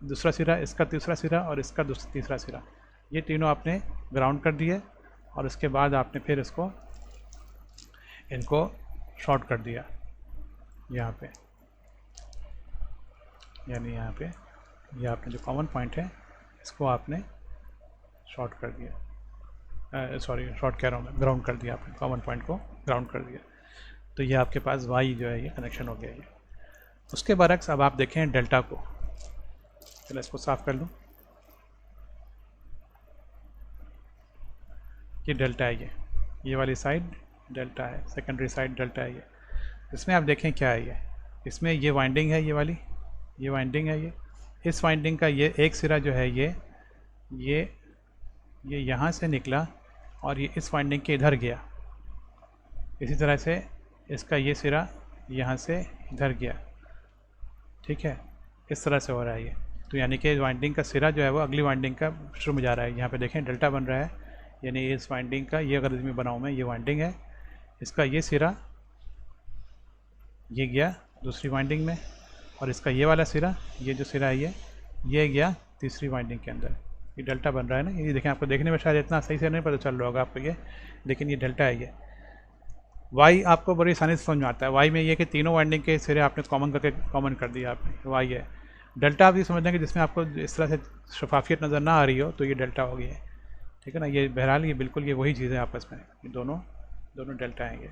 दूसरा सिरा, इसका तीसरा सिरा और इसका तीसरा सिरा, ये तीनों आपने ग्राउंड कर दिए, और उसके बाद आपने फिर इनको शॉर्ट कर दिया यहाँ पे, यानी यहाँ पे ये आपने जो कॉमन पॉइंट है इसको आपने शॉर्ट कर दिया, सॉरी शॉर्ट कह रहा हूँ मैं, ग्राउंड कर दिया आपने, कॉमन पॉइंट को ग्राउंड कर दिया। तो ये आपके पास वाई जो है ये कनेक्शन हो गया ये। उसके बरक्स अब आप देखें डेल्टा को, चलो इसको साफ कर लूँ, ये डेल्टा है, ये वाली साइड डेल्टा है, सेकेंडरी साइड डेल्टा है ये। इसमें आप देखें क्या है ये, इसमें ये वाइंडिंग है, ये वाली ये वाइंडिंग है, ये इस वाइंडिंग का ये एक सिरा जो है ये यहाँ से निकला और ये इस वाइंडिंग के इधर गया, इसी तरह से इसका ये सिरा यहाँ से इधर गया, ठीक है, इस तरह से हो रहा है ये। तो यानी कि वाइंडिंग का सिरा जो है वो अगली वाइंडिंग का शुरू में जा रहा है। यहाँ पे देखें डेल्टा बन रहा है, यानी इस वाइंडिंग का ये अगर इसमें बनाऊँ मैं, ये वाइंडिंग है, इसका ये सिरा ये गया दूसरी वाइंडिंग में, और इसका ये वाला सिरा, ये जो सिरा है ये गया तीसरी वाइंडिंग के अंदर, ये डेल्टा बन रहा है ना। ये देखें, आपको देखने में शायद इतना सही से नहीं पता चल रहा होगा आपको ये, लेकिन ये डेल्टा है ये। वाई आपको बड़ी आसानी से समझ में आता है, वाई में ये कि तीनों वाइंडिंग के सिरे आपने कॉमन करके कॉमन कर दिया आपने, वाई है। डेल्टा आप ये समझते हैं कि जिसमें आपको इस तरह से शफाफियत नज़र ना आ रही हो तो ये डेल्टा हो गया है, ठीक है ना। ये बहरहाल ये बिल्कुल ये वही चीज़ है आपस में, ये दोनों डेल्टा हैं ये।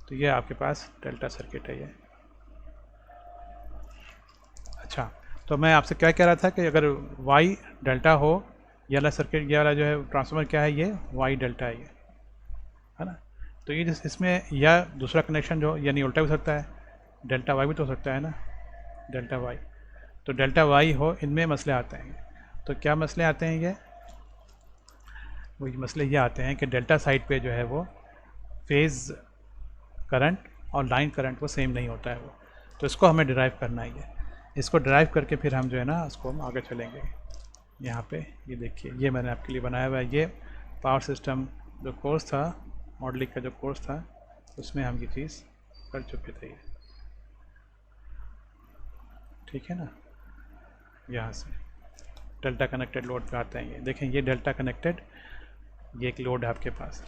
तो ये आपके पास डेल्टा सर्किट है ये। अच्छा, तो मैं आपसे क्या कह रहा था कि अगर वाई डेल्टा हो, ये वाला सर्किट, ये वाला जो है ट्रांसफार्मर क्या है, ये वाई डेल्टा है ये, है ना। तो ये इसमें या दूसरा कनेक्शन जो यानी उल्टा भी हो सकता है, डेल्टा वाई भी तो हो सकता है ना, डेल्टा वाई। तो डेल्टा वाई हो, इनमें मसले आते हैं। तो क्या मसले आते हैं ये, वही मसले ये आते हैं कि डेल्टा साइड पे जो है वो फेज़ करंट और लाइन करंट वो सेम नहीं होता है वो। तो इसको हमें डिराइव करना है ये, इसको डिराइव करके फिर हम जो है ना उसको हम आगे चलेंगे। यहाँ पे ये देखिए, ये मैंने आपके लिए बनाया हुआ है, ये पावर सिस्टम जो कोर्स था, मॉडलिंग का जो कोर्स था, उसमें हम ये चीज़ कर चुके थे ये, ठीक है ना। यहाँ से डेल्टा कनेक्टेड लोड पे आते हैं। ये देखें, ये डेल्टा कनेक्टेड, ये एक लोड है आपके पास।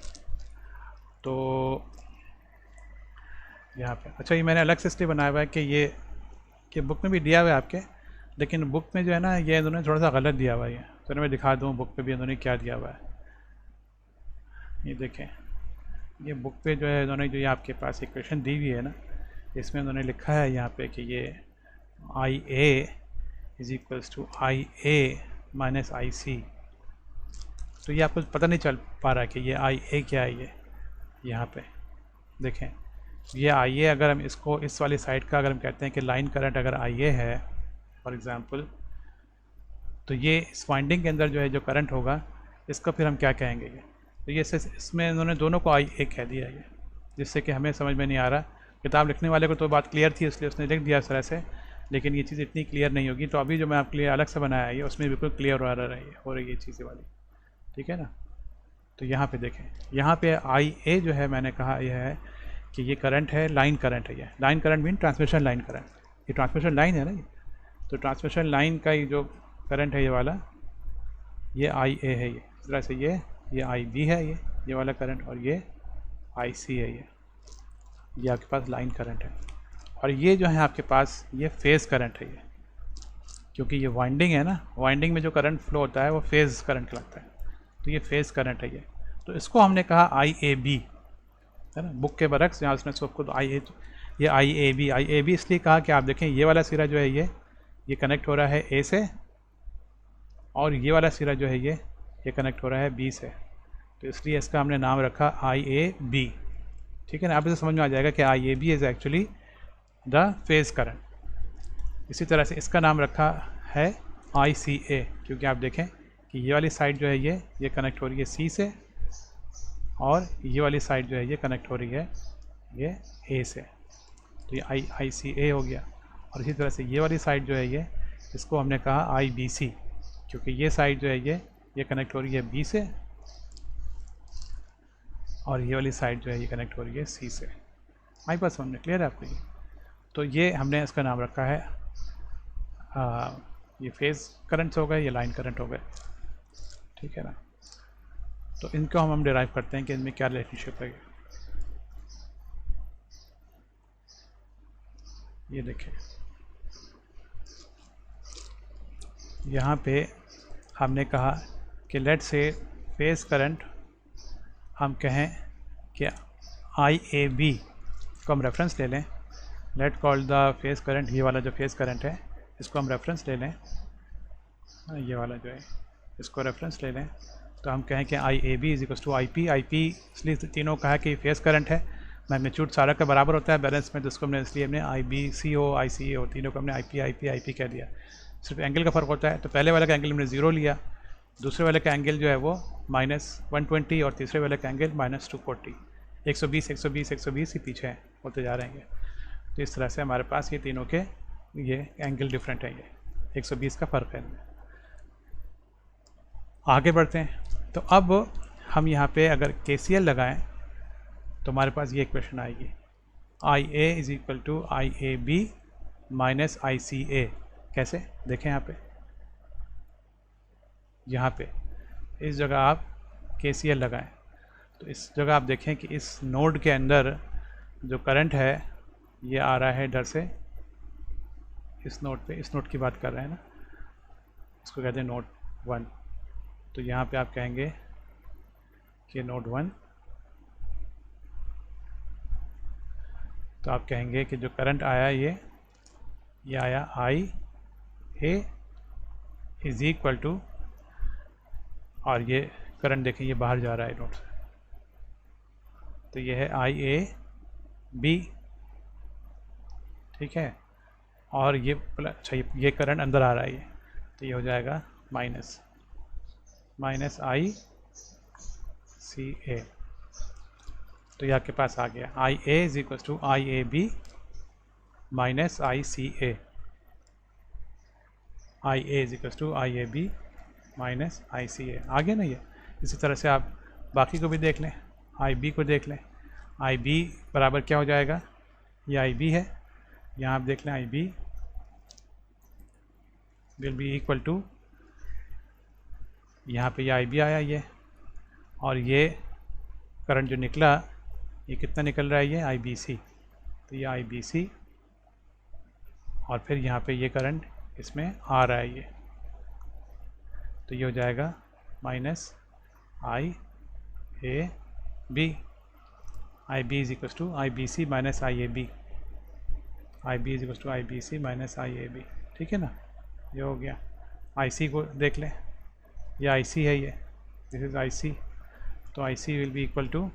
तो यहाँ पे अच्छा, ये मैंने अलग से इसलिए बनाया हुआ है कि ये कि बुक में भी दिया हुआ है आपके, लेकिन बुक में जो है ना, ये इन्होंने थोड़ा सा गलत दिया हुआ है। तो मैं दिखा दूँ बुक पे भी इन्होंने क्या दिया हुआ है। ये देखें, ये बुक पे जो है इन्होंने जो ये आपके पास इक्वेशन दी हुई है ना, इसमें उन्होंने लिखा है यहाँ पे कि ये I A is equals to I A minus I C. तो ये आपको पता नहीं चल पा रहा कि ये आई ए क्या है। ये यहाँ पे देखें, ये आई ए, अगर हम इसको इस वाली साइड का अगर हम कहते हैं कि लाइन करंट अगर आई ए है फॉर एग्ज़ाम्पल, तो ये इस वाइंडिंग के अंदर जो है जो करंट होगा, इसका फिर हम क्या कहेंगे। ये तो ये इसमें इन्होंने दोनों को आई ए कह दिया है, जिससे कि हमें समझ में नहीं आ रहा। किताब लिखने वाले को तो बात क्लियर थी, इसलिए उसने लिख दिया इस तरह से, लेकिन ये चीज़ इतनी क्लियर नहीं होगी। तो अभी जो मैं आपके लिए अलग से बनाया है, उसमें बिल्कुल क्लियर हो रही है चीज़ें वाली, ठीक है ना। तो यहाँ पे देखें, यहाँ पे आई ए जो है, मैंने कहा यह है कि ये करंट है, लाइन करंट है। ये line current mean transmission line current, ये ट्रांसमिशन लाइन है ना ये। तो ट्रांसमिशन लाइन का ये जो करंट है ये वाला, ये आई ए है। ये इस तरह से ये आई बी है, ये वाला करंट, और ये आई सी है। ये आपके पास लाइन करंट है। और ये जो है आपके पास ये फेज़ करंट है। ये क्योंकि ये वाइंडिंग है ना, वाइंडिंग में जो करंट फ्लो होता है वो फेज़ करंट कहलाता है। तो ये फेज़ करंट है। ये तो इसको हमने कहा आई ए बी, है ना, बुक के बरक्स यहाँ उसने सबको तो आई ए, ये आई ए बी इसलिए कहा कि आप देखें, ये वाला सिरा जो है ये कनेक्ट हो रहा है ए से, और ये वाला सिरा जो है ये कनेक्ट हो रहा है बी से। तो इसलिए इसका हमने नाम रखा आई ए बी, ठीक है ना। आप इसे समझ में आ जाएगा कि I A B is actually the phase current. इसी तरह से इसका नाम रखा है आई सी ए, क्योंकि आप देखें कि ये वाली साइड जो है ये कनेक्ट हो रही है सी से, और ये वाली साइड जो है ये कनेक्ट हो रही है ये ए से। तो ये आई सी ए हो गया। और इसी तरह से ये वाली साइड जो है इसको हमने कहा आई बी सी, क्योंकि ये साइड जो है ये कनेक्ट हो रही है बी से, और ये वाली साइड जो है ये कनेक्ट हो रही है सी से। हमारे पास हमने क्लियर है आपको ये। तो ये हमने इसका नाम रखा है ये फेज़ करंट्स हो गए, ये लाइन करंट हो गए, ठीक है ना। तो इनको हम डिराइव करते हैं कि इनमें क्या रिलेशनशिप है। ये देखें, यहाँ पे हमने कहा कि लेट से फेज़ करंट हम कहें कि आई ए बी को हम रेफरेंस ले लें। Let call the phase current, ये वाला जो फेज़ करंट है इसको हम रेफरेंस ले लें, ये वाला जो है इसको रेफरेंस ले लें। तो हम कहें कि I A B is equal to I P इसलिए तीनों कहा कि फेज़ करंट है, मैग्नीट्यूड सारा का बराबर होता है बैलेंस में, तो इसको हमने इसलिए हमने आई बी सी ओ आई सी ए, तीनों को हमने आई पी कह दिया। सिर्फ एंगल का फ़र्क होता है। तो पहले वाले का एंगल हमने 0 लिया, दूसरे वाले का एंगल जो है वो -120, और तीसरे वाले का एंगल -240। 120 ही पीछे होते जा रहे हैं। तो इस तरह से हमारे पास ये तीनों के ये एंगल डिफरेंट है, ये 120 का फ़र्क है। आगे बढ़ते हैं। तो अब हम यहाँ पे अगर KCL लगाएं तो हमारे पास ये इक्वेशन आएगी, I A is equal to I A B minus I C A. कैसे देखें, यहाँ पे इस जगह आप KCL लगाएं तो इस जगह आप देखें कि इस नोड के अंदर जो करंट है ये आ रहा है इधर से, इस नोड पे, इस नोड की बात कर रहे हैं ना, इसको कहते हैं नोड 1। तो यहाँ पे आप कहेंगे कि नोड 1, तो आप कहेंगे कि जो करंट आया ये आया आई ए इज इक्वल टू, और ये करंट देखें ये बाहर जा रहा है नोड से, तो ये है आई ए बी, ठीक है। और ये अच्छा ये करंट अंदर आ रहा है, तो ये हो जाएगा माइनस आई सी ए। तो ये आपके पास आ गया I A is equal to I A B minus I C A. I A is equal to I A B minus I C A, आ गया ना ये। इसी तरह से आप बाकी को भी देख लें, आई बी को देख लें। आई बी बराबर क्या हो जाएगा, ये आई बी है, यहाँ आप देख लें I B will be equal to यहाँ पे ये आई बी आया ये, और ये करंट जो निकला ये कितना निकल रहा है, ये आई बी सी। तो ये आई बी सी, और फिर यहाँ पे ये करंट इसमें आ रहा है ये, तो ये हो जाएगा minus I A B. I B is equal to I B C minus I A B. I B is equal to I B C minus I A B. ठीक है ना, ये हो गया। आई सी को देख लें, ये आई सी है, ये दिस इज आई सी। तो आई सी विल बी इक्वल टू,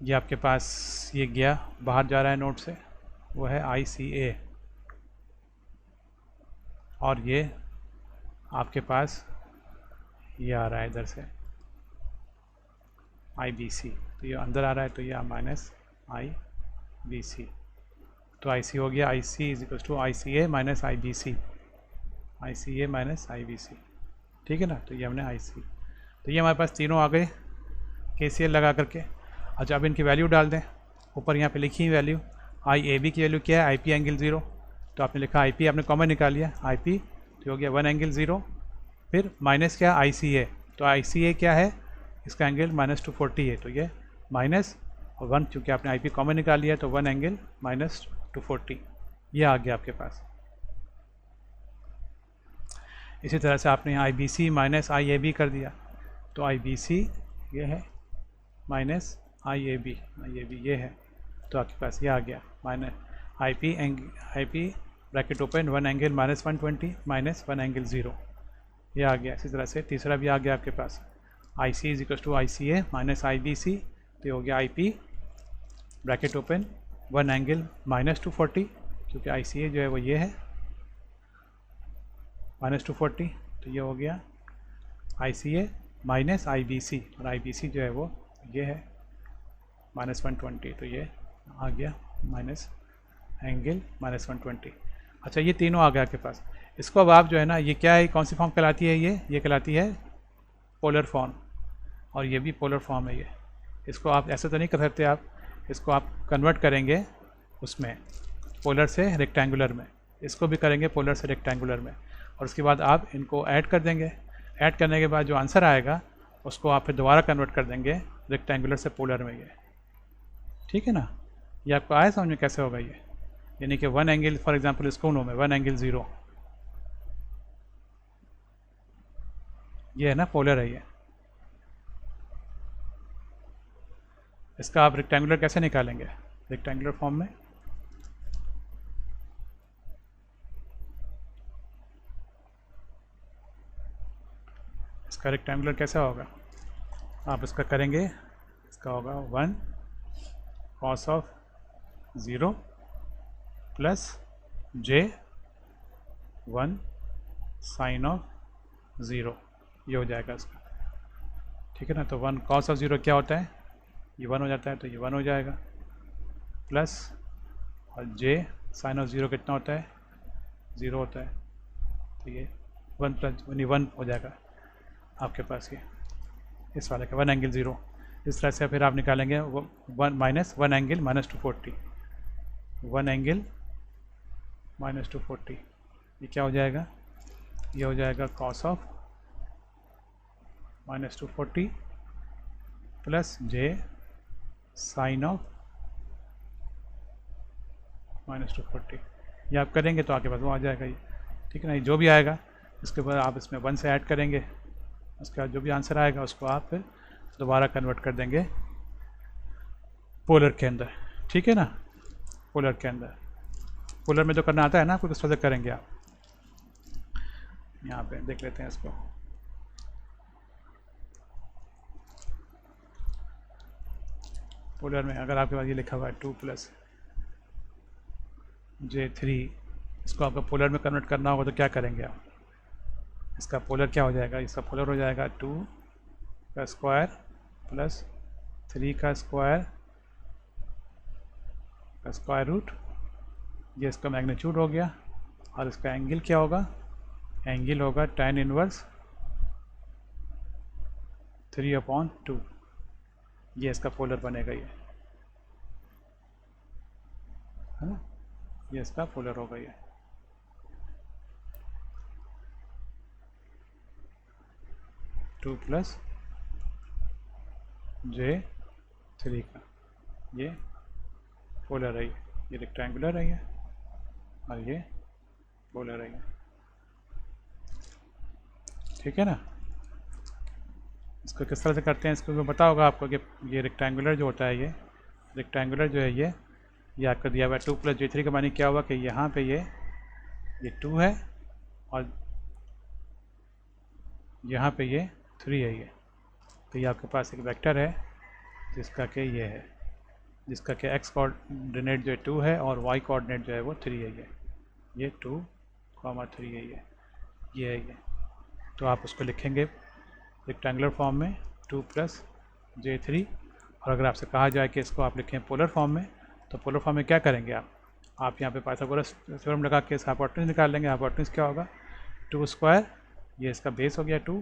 ये आपके पास ये गया बाहर जा रहा है नोट से, वो है आई सी ए, और ये आपके पास ये आ रहा है इधर से आई बी सी। तो ये अंदर आ रहा है, तो ये माइनस आई बी सी। तो आई सी हो गया, I C is equal to I C A minus I B C. I C A minus I B C, ठीक है ना। तो ये हमने आई सी, तो ये हमारे पास तीनों आ गए के सी एल लगा करके। अच्छा, अब इनकी वैल्यू डाल दें। ऊपर यहाँ पे लिखी है वैल्यू, आई ए बी की वैल्यू क्या है, आई पी एंगल 0। तो आपने लिखा आई पी, आपने कॉमन निकाल लिया आई पी, तो हो गया 1 एंगल 0। फिर माइनस क्या, आई सी ए। तो आई सी ए क्या है, इसका एंगल -240 है, तो ये माइनस और 1, चूँकि आपने आई पी कॉमन निकाल लिया तो 1 एंगल -240 ये आ गया आपके पास। इसी तरह से आपने यहाँ I B C minus I A B कर दिया, तो आई बी सी ये है माइनस आई ए बी ये है, तो आपके पास ये आ गया माइनस आई P bracket open 1 angle -120 minus 1 angle 0, ये आ गया। इसी तरह से तीसरा भी आ गया आपके पास, I C is equal to I C A minus I B C, तो हो गया I P bracket open 1 angle -240, क्योंकि आई सी ए जो है वो ये है -240, तो ये हो गया I C A minus I B सी, और आई बी सी जो है वो ये है -120, तो ये आ गया माइनस एंगल -120। अच्छा, ये तीनों आ गया आपके पास। इसको अब आप जो है ना, ये क्या है, कौन सी फॉर्म कहलाती है, ये कहलाती है पोलर फॉर्म, और ये भी पोलर फॉर्म है ये। इसको आप ऐसे तो नहीं कर सकते, आप इसको आप कन्वर्ट करेंगे उसमें पोलर से रेक्टेंगुलर में, इसको भी करेंगे पोलर से रेक्टेंगुलर में, और उसके बाद आप इनको ऐड कर देंगे। ऐड करने के बाद जो आंसर आएगा उसको आप फिर दोबारा कन्वर्ट कर देंगे रेक्टेंगुलर से पोलर में ये, ठीक है ना। ये आपको आया समझ में कैसे होगा ये, यानी कि 1 एंगल, फॉर एग्जांपल इसको में 1 एंगल 0, ये है ना पोलर है ये। इसका आप रेक्टेंगुलर कैसे निकालेंगे, रेक्टेंगुलर फॉर्म में इसका रेक्टेंगुलर कैसा होगा, आप इसका करेंगे, इसका होगा 1 cos of 0 plus j 1 sin of 0, ये हो जाएगा इसका, ठीक है ना। तो 1 cos ऑफ 0 क्या होता है, ये 1 हो जाता है, तो ये 1 हो जाएगा, प्लस और j sin ऑफ 0 कितना होता है, 0 होता है, तो ये 1 प्लस 1 हो जाएगा आपके पास ये इस वाले का 1 एंगल 0। इस तरह से फिर आप निकालेंगे 1 माइनस 1 एंगल -240, 1 एंगल -240, ये क्या हो जाएगा, ये हो जाएगा cos of -240 plus j sin of -240, ये आप करेंगे तो आपके पास वो आ जाएगा ये, ठीक है ना। ये जो भी आएगा इसके बाद आप इसमें 1 से ऐड करेंगे, उसके बाद जो भी आंसर आएगा उसको आप फिर दोबारा कन्वर्ट कर देंगे पोलर के अंदर, ठीक है ना। पोलर के अंदर, पोलर में जो करना आता है ना आपको, किस तरह से करेंगे आप, यहाँ पे देख लेते हैं इसको। पोलर में अगर आपके पास ये लिखा हुआ है 2 प्लस j3, इसको आपको पोलर में कन्वर्ट करना होगा तो क्या करेंगे आप, इसका पोलर क्या हो जाएगा, इसका पोलर हो जाएगा 2 का स्क्वायर प्लस 3 का स्क्वायर का स्क्वायर रूट, ये इसका मैग्नीट्यूड हो गया, और इसका एंगल क्या होगा, एंगल होगा tan इनवर्स 3/2, ये इसका पोलर बनेगा ये, है ना, ये इसका पोलर होगा ये। 2 प्लस J3 का, ये पोलर है, ये रेक्टेंगुलर है ये, और ये पोलर है, ठीक है ना। इसको किस तरह से करते हैं, इसको पता होगा आपको कि ये रेक्टेंगुलर जो होता है, ये रेक्टेंगुलर जो है ये आपका दिया हुआ है 2 प्लस J3 का मानी क्या हुआ कि यहाँ पे ये 2 है और यहाँ पे ये 3 है ये, तो ये आपके पास एक वेक्टर है जिसका कि ये है, जिसका कि x कोऑर्डिनेट जो है 2 है और y कोऑर्डिनेट जो है वो 3 है, ये 2, 3 है ये है ये। तो आप उसको लिखेंगे रेक्टेंगुलर फॉर्म में 2 प्लस J3, और अगर आपसे कहा जाए कि इसको आप लिखें पोलर फॉर्म में, तो पोलर फॉर्म में क्या करेंगे आप यहाँ पे पाइथागोरस थ्योरम लगा के इसका हाइपोटेन्यूज निकाल लेंगे। हाइपोटेन्यूज क्या होगा, 2 स्क्वायर, ये इसका बेस हो गया 2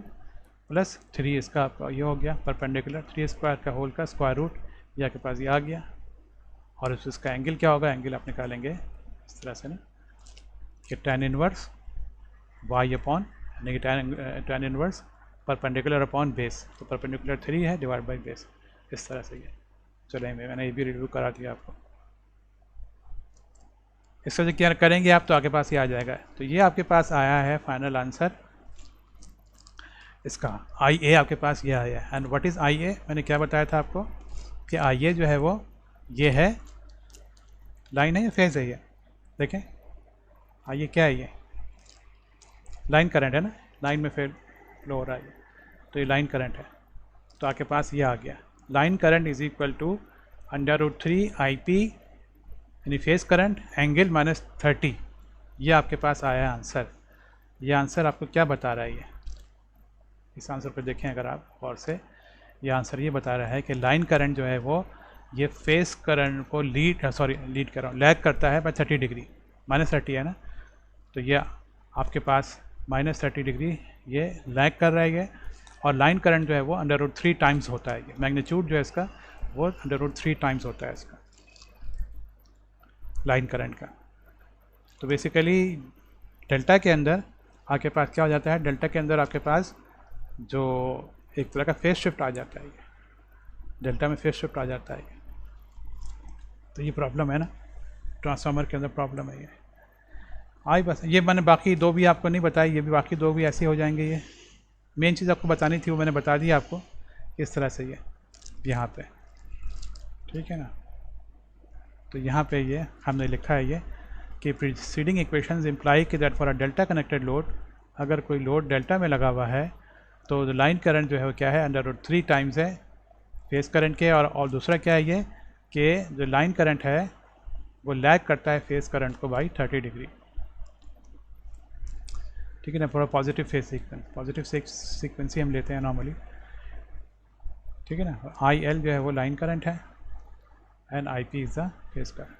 प्लस 3 इसका आपका ये हो गया परपेंडिकुलर, 3 स्क्वायर का होल का स्क्वायर रूट, ये आपके पास ये आ गया। और इसका एंगल क्या होगा, एंगल आप निकालेंगे इस तरह से ना कि tan इनवर्स y अपॉन, यानी कि tan inverse perpendicular upon base, तो परपेंडिकुलर 3 है डिवाइड बाई बेस, इस तरह से ये। चलें, मैंने ये भी रिव्यू करा दिया आपको। इस तरह से क्या करेंगे आप तो आपके पास ये आ जाएगा। तो ये आपके पास आया है फाइनल आंसर इसका, IA आपके पास ये आया है। एंड व्हाट इज़ IA, मैंने क्या बताया था आपको कि IA जो है वो ये है, लाइन है या फेज है, ये देखें IA क्या है, ये लाइन करंट है ना, लाइन में फेज फ्लो हो रहा है, तो ये लाइन करंट है। तो आपके पास ये आ गया, line current is equal to √3 IP यानी फेज करंट एंगल -30, ये आपके पास आया आंसर। ये आंसर आपको क्या बता रहा है, ये इस आंसर को देखें अगर आप गौर से, ये आंसर ये बता रहा है कि लाइन करंट जो है वो ये फेस करंट को लीड कर रहा हूँ, लैग करता है बाय 30 डिग्री, -30 है ना, तो ये आपके पास -30 डिग्री ये लैग कर रहा है ये। और लाइन करंट जो है वो √3 टाइम्स होता है, ये मैग्नीट्यूड जो है इसका वो √3 टाइम्स होता है इसका लाइन करंट का। तो बेसिकली डेल्टा के अंदर आपके पास क्या हो जाता है, डेल्टा के अंदर आपके पास जो एक तरह का फेस शिफ्ट आ जाता है, डेल्टा में फेस शिफ्ट आ जाता है। तो ये प्रॉब्लम है ना, ट्रांसफार्मर के अंदर प्रॉब्लम है ये आई। बस ये मैंने बाकी दो भी आपको नहीं बताई, ये भी बाकी दो भी ऐसे हो जाएंगे। ये मेन चीज़ आपको बतानी थी वो मैंने बता दी आपको, इस तरह से ये यहाँ पे, ठीक है ना। तो यहाँ पे ये हमने लिखा है ये कि प्रीसीडिंग इक्वेशंस इम्प्लाई कि that for a delta connected load, अगर कोई लोड डेल्टा में लगा हुआ है तो लाइन करंट जो है वो क्या है, √3 टाइम्स है फेस करंट के। और दूसरा क्या है ये कि जो लाइन करंट है वो लैग करता है फेस करंट को बाई 30 डिग्री, ठीक है ना, for positive phase sequence, positive sequence ही हम लेते हैं नॉर्मली, ठीक है ना। IL जो है वो लाइन करंट है and IP is the face current.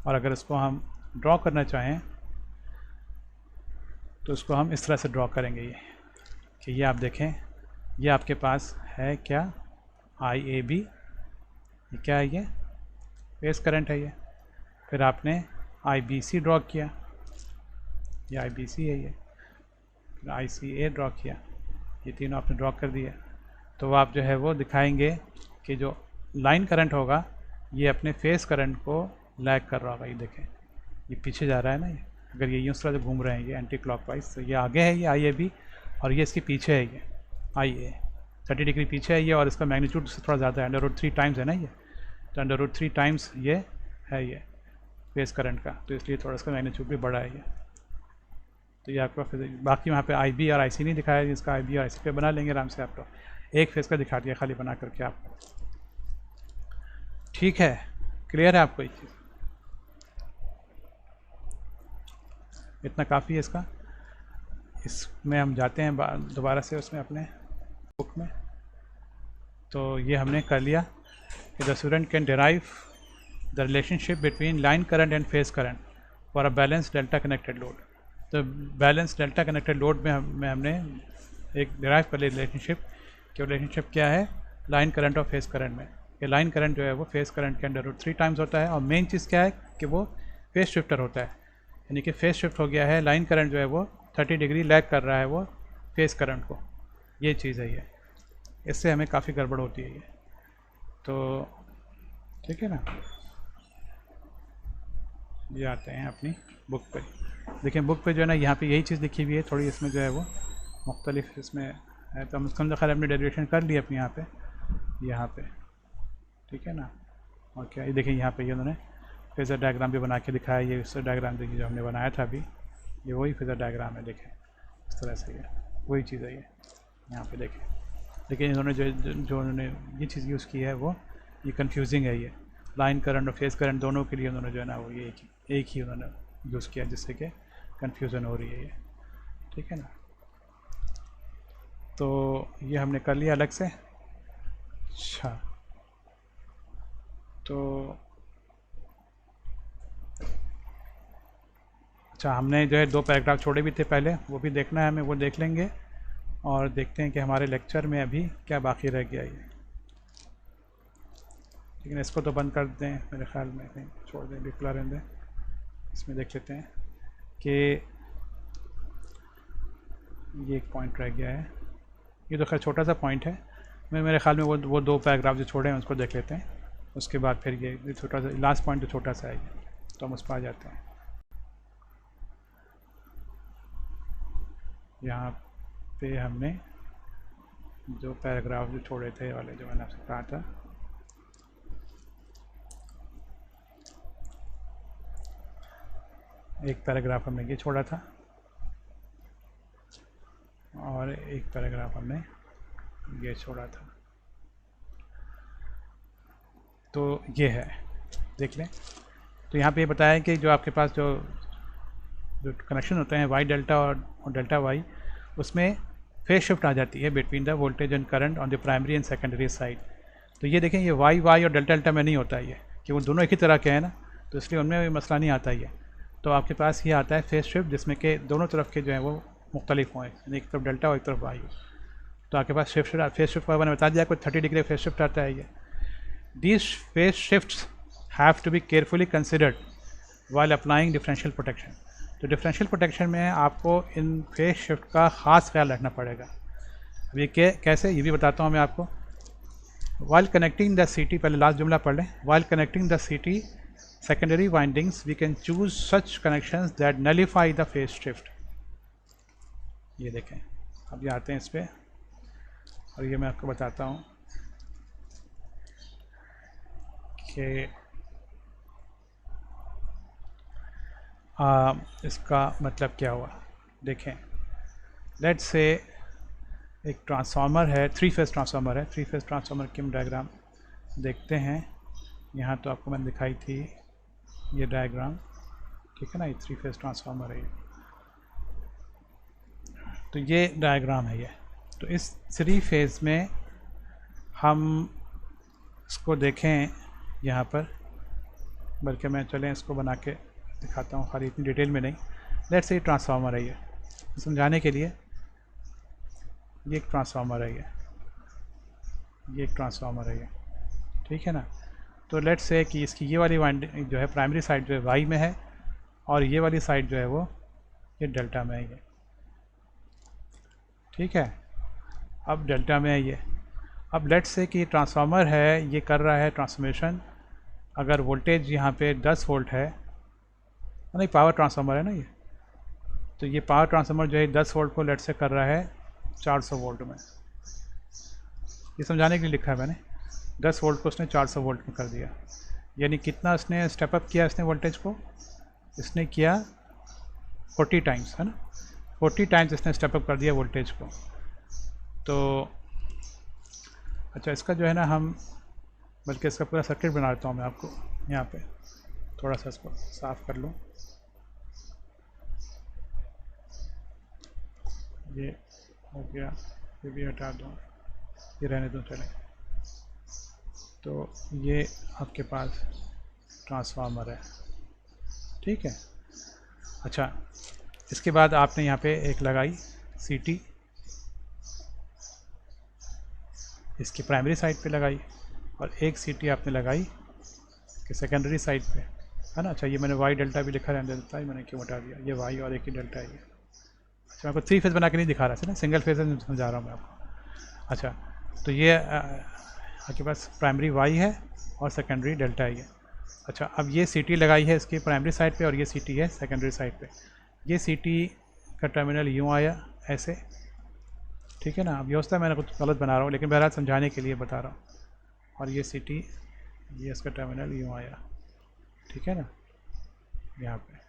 और अगर इसको हम ड्रॉ करना चाहें तो इसको हम इस तरह से ड्रॉ करेंगे ये कि ये आप देखें, ये आपके पास है क्या IAB, ये क्या है, ये फेस करंट है ये। फिर आपने IBC ड्रॉ किया, ये IBC है ये, फिर ICA ड्रॉ किया, ये तीनों आपने ड्रॉ कर दिया। तो आप जो है वो दिखाएंगे कि जो लाइन करंट होगा ये अपने फेस करंट को लैग कर रहा होगा। ये देखें ये पीछे जा रहा है ना, ये अगर ये यूँ तरह से घूम रहे हैं ये एंटी क्लॉकवाइज, तो ये आगे है ये IAB और ये इसके पीछे है ये IA, 30 डिग्री पीछे है ये, और इसका मैग्नीट्यूड से थोड़ा ज़्यादा है, √3 टाइम्स है ना ये, तो √3 टाइम्स ये है ये फेस करंट का, तो इसलिए थोड़ा इसका मैग्नीट्यूड भी बड़ा है ये। तो ये आपका फिर बाकी वहाँ पे IB और IC नहीं दिखाया, इसका IB और IC पे बना लेंगे आराम से। आप तो एक फेस का दिखा दिया खाली बना करके आपको, ठीक है, क्लियर है आपको ये चीज़, इतना काफ़ी है इसका। इसमें हम जाते हैं दोबारा से उसमें अपने बुक में। तो ये हमने कर लिया कि the student can derive the relationship between line current and face current for a balance delta connected load. तो बैलेंस डेल्टा कनेक्टेड लोड में हमने एक डिराइव कर लिया रिलेशनशिप, कि रिलेशनशिप क्या है लाइन करंट और फेस करंट में, कि लाइन करंट जो है वो फेस करंट के अंदर √3 टाइम्स होता है। और मेन चीज़ क्या है कि वो फेस शिफ्टर होता है, यानी कि फेस शिफ्ट हो गया है, लाइन करंट जो है वो 30 डिग्री लैग कर रहा है वो फेस करंट को। ये चीज़ है ये, इससे हमें काफ़ी गड़बड़ होती है ये। तो ठीक है ना, ये आते हैं अपनी बुक पे। देखिए बुक पे जो है ना यहाँ पे यही चीज़ लिखी हुई है, थोड़ी इसमें जो है वो मुख्तलिफ इसमें है, तो हम इसका अंदर खैर हमने डेरिवेशन कर ली अपनी यहाँ पे ठीक है ना। और क्या ये देखिए यहाँ पे ये उन्होंने फेज़र डायग्राम भी बना के दिखाया, ये फेज़र डायग्राम देखिए जो हमने बनाया था अभी, ये वही फेज़र डायग्राम है, देखें इस तरह से, ये वही चीज़ है ये यहाँ पे देखें। लेकिन इन्होंने जो उन्होंने ये चीज़ यूज़ की है वो ये कंफ्यूजिंग है, ये लाइन करंट और फेज़ करंट दोनों के लिए उन्होंने जो है ना वो ये एक ही उन्होंने यूज़ किया, जिससे कि कन्फ्यूज़न हो रही है ये, ठीक है ना। तो ये हमने कर लिया अलग से। अच्छा तो हमने जो है 2 पैराग्राफ छोड़े भी थे पहले, वो भी देखना है हमें, वो देख लेंगे और देखते हैं कि हमारे लेक्चर में अभी क्या बाकी रह गया ये। लेकिन इसको तो बंद कर दें मेरे ख्याल में, कहीं छोड़ दें, भी खुला रहने दें। इसमें देख लेते हैं कि ये एक पॉइंट रह गया है, ये तो खैर छोटा सा पॉइंट है, मेरे ख्याल में वो 2 पैराग्राफ जो छोड़े हैं उसको देख लेते हैं, उसके बाद फिर ये छोटा सा लास्ट पॉइंट तो छोटा सा है ये, तो हम उस पर आ जाते हैं। यहाँ पे हमने 2 पैराग्राफ जो छोड़े थे वाले, जो मैंने आपसे कहा था, एक पैराग्राफ हमने ये छोड़ा था और एक पैराग्राफ हमने ये छोड़ा था। तो ये है, देख लें। तो यहाँ पे ये बताया कि जो आपके पास जो कनेक्शन होते हैं वाई डेल्टा और डेल्टा वाई, उसमें फेज शिफ्ट आ जाती है between the voltage and current on the primary and secondary side. तो ये देखें, ये वाई और डेल्टा डेल्टा में नहीं होता ये, कि वो दोनों एक ही तरह के हैं ना, तो इसलिए उनमें मसला नहीं आता ये। तो आपके पास ये आता है फेज शिफ्ट, जिसमें कि दोनों तरफ के जो है वो मुख्तलिफ हों, एक तरफ डेल्टा और एक तरफ वाई। तो आपके पास फेज शिफ्ट का मैंने बता दिया, कोई 30 डिग्री फेज शिफ्ट आता है ये। These phase shifts have to be carefully considered while applying differential protection. तो differential protection में आपको इन फेज शिफ्ट का ख़ास ख्याल रखना पड़ेगा। अब ये कैसे, ये भी बताता हूँ मैं आपको। While connecting the CT, पहले लास्ट जुमला पढ़ लें। While connecting the CT secondary windings, we can choose such connections that nullify the phase shift. ये देखें, अब ये आते हैं इस पर, और ये मैं आपको बताता हूँ कि इसका मतलब क्या हुआ। देखें, लेट्स से एक ट्रांसफार्मर है, 3 फेज़ ट्रांसफार्मर है। 3 फेज़ ट्रांसफार्मर की हम डायग्राम देखते हैं। यहाँ तो आपको मैंने दिखाई थी ये डायग्राम, ठीक है ना, ये 3 फेज़ ट्रांसफार्मर है ये। तो ये डायग्राम है ये। तो इस 3 फेज़ में हम इसको देखें यहाँ पर, बल्कि मैं चलें इसको बना के दिखाता हूँ, खाली इतनी डिटेल में नहीं। लेट्स से ट्रांसफार्मर है ये, समझाने के लिए। ये एक ट्रांसफार्मर है ये एक ट्रांसफार्मर है ये, ठीक है ना। तो लेट्स से कि इसकी ये वाली वाइंडिंग जो है प्राइमरी साइड जो है वाई में है, और ये वाली साइड जो है वो ये डेल्टा में है ये, ठीक है। अब डेल्टा में है ये। अब लेट्स से कि ट्रांसफार्मर है, ये कर रहा है ट्रांसफॉर्मेशन। अगर वोल्टेज यहाँ पे 10 वोल्ट है, नहीं पावर ट्रांसफार्मर है ना ये, तो ये पावर ट्रांसफार्मर जो है 10 वोल्ट को लेट से कर रहा है 400 वोल्ट में। ये समझाने के लिए लिखा है मैंने, 10 वोल्ट को उसने 400 वोल्ट में कर दिया। यानी कितना उसने स्टेप अप किया इसने वोल्टेज को, इसने किया 40 टाइम्स, है ना, 40 टाइम्स इसने स्टेप अप कर दिया वोल्टेज को। तो अच्छा, इसका जो है ना हम, बल्कि इसका पूरा सर्किट बना देता हूँ मैं आपको। यहाँ पे थोड़ा सा इसको साफ़ कर लूँ, ये हो गया, ये भी हटा दूँ, ये रहने दूँ चलें। तो ये आपके पास ट्रांसफार्मर है, ठीक है। अच्छा, इसके बाद आपने यहाँ पे एक लगाई सीटी, इसकी प्राइमरी साइड पे लगाई, और एक सीटी आपने लगाई कि सेकेंडरी साइड पे, है ना। अच्छा, ये मैंने वाई डेल्टा भी लिखा रहने देता है, मैंने क्यों हटा दिया, ये वाई और एक ही डेल्टा है ये। अच्छा, मैं आपको 3 फेज़ बना के नहीं दिखा रहा था ना, सिंगल फेज़ में समझा रहा हूँ मैं आपको। अच्छा, तो ये आपके पास प्राइमरी वाई है और सेकेंडरी डेल्टा है। अच्छा, अब ये सी टी लगाई है इसकी प्राइमरी साइड पे और ये सी टी है सेकेंडरी साइड पे। ये सी टी का टर्मिनल यूँ आया ऐसे, ठीक है ना। अब ये होता है मैंने कुछ गलत बना रहा हूँ, लेकिन बहरहाल समझाने के लिए बता रहा हूँ। और ये सी टी, ये इसका टर्मिनल यूँ आया, ठीक है ना, यहाँ पे।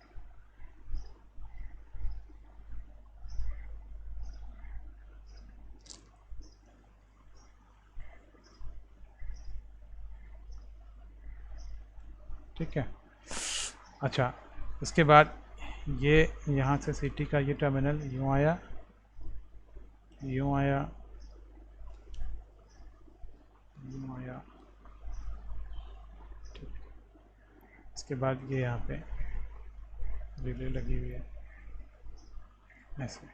ठीक है। अच्छा, इसके बाद ये यहाँ से सी टी का ये टर्मिनल यूँ आया, यूँ आया, यूँ आया, ठीक। इसके बाद ये यहाँ पे रिले लगी हुई है ऐसे,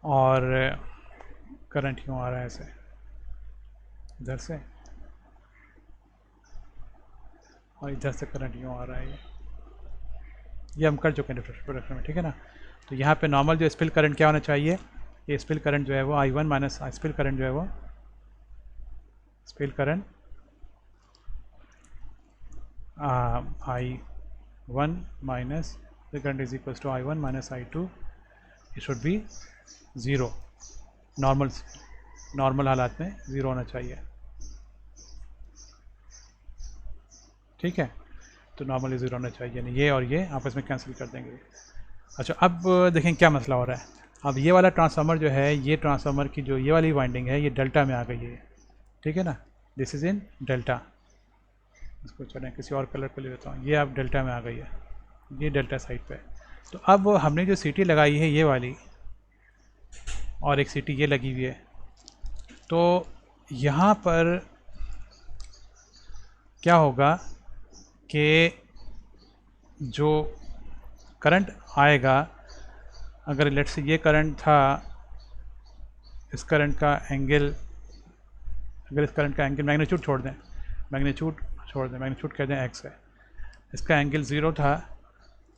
और करंट यूँ आ रहा है ऐसे इधर से, और इधर से करंट यूँ आ रहा है। ये हम कर चुके हैं प्रोडक्शन में, ठीक है ना। तो यहाँ पे नॉर्मल जो स्पिल करंट क्या होना चाहिए, ये स्पिल करंट जो है वो I1 माइनस स्पिल करंट जो है वो spill current I1 minus the current is equal to I1 minus I2, it should be zero. Normal हालात में ज़ीरो होना चाहिए, ठीक है। तो नॉर्मली ज़ीरो होना चाहिए, यानी ये और ये आपस में कैंसिल कर देंगे। अच्छा, अब देखें क्या मसला हो रहा है। अब ये वाला ट्रांसफार्मर जो है, ये ट्रांसफार्मर की जो ये वाली वाइंडिंग है ये डेल्टा में आ गई है, ठीक है ना। This is in delta. इसको चलें किसी और कलर को ले लेता हूँ। ये अब डेल्टा में आ गई है, ये डेल्टा साइड पे। तो अब हमने जो सीटी लगाई है ये वाली, और एक सीटी ये लगी हुई है, तो यहाँ पर क्या होगा कि जो करंट आएगा, अगर लेट्स से ये करंट था, इस करंट का एंगल, अगर इस करंट का एंगल मैग्नीट्यूड छोड़ दें, मैग्नीट्यूड कह दें एक्स है, इसका एंगल ज़ीरो था,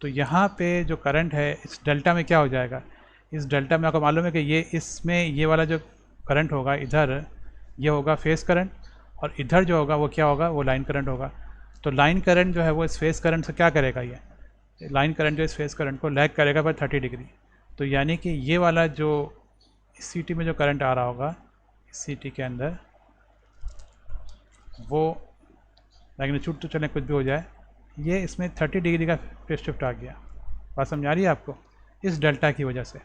तो यहाँ पे जो करंट है इस डेल्टा में क्या हो जाएगा, इस डेल्टा में आपको मालूम है कि ये इसमें ये वाला जो करंट होगा इधर, ये होगा फेस करंट, और इधर जो होगा वो क्या होगा, वो लाइन करंट होगा। तो लाइन करंट जो है वो इस फेस करंट से क्या करेगा, ये लाइन करंट जो इस फेस करंट को लैग करेगा पर 30 डिग्री। तो यानी कि ये वाला जो इस सीटी में जो करंट आ रहा होगा, इस सीटी के अंदर, वो मैग्नीट्यूड तो चलें कुछ भी हो जाए, ये इसमें 30 डिग्री का फेस शिफ्ट आ गया। बात समझ आ रही है आपको, इस डेल्टा की वजह से,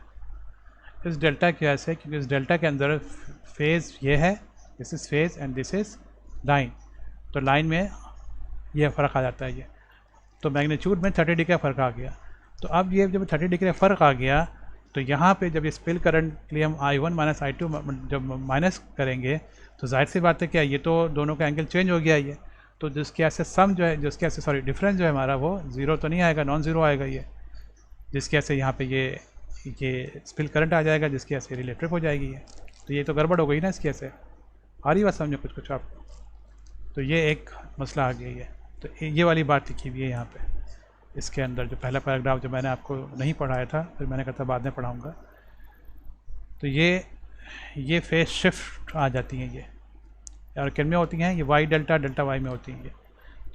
इस डेल्टा की वजह से, क्योंकि इस डेल्टा के अंदर फेज़ ये है, this is phase and this is line, तो लाइन में ये फ़र्क आ जाता है। ये तो मैग्नीट्यूड में 30 डिग्री का फ़र्क आ गया। तो अब ये जब 30 डिग्री का फ़र्क आ गया, तो यहाँ पे जब ये स्पिल करंट के लिए हम I1 माइनस I2 जब माइनस करेंगे, तो जाहिर सी बात है क्या, ये तो दोनों का एंगल चेंज हो गया ये, तो जिसके ऐसे सम जो है, जिसके ऐसे सॉरी डिफरेंस जो है हमारा, वो ज़ीरो तो नहीं आएगा, नॉन ज़ीरो आएगा ये, जिसके ऐसे यहाँ पे ये स्पिल करंट आ जाएगा, जिसकी ऐसे रिले ट्रिप हो जाएगी ये। तो ये तो गड़बड़ हो गई ना इसकी ऐसे। आ रही बात समझो कुछ कुछ आपको। तो ये एक मसला आ गया है। तो ये वाली बात लिखी हुई है यहाँ पे इसके अंदर, जो पहला पैराग्राफ जो मैंने आपको नहीं पढ़ाया था, फिर मैंने कहा था बाद में पढ़ाऊँगा। तो ये फेस शिफ्ट आ जाती हैं ये, और किन में होती हैं, ये वाई डेल्टा डेल्टा वाई में होती हैं ये,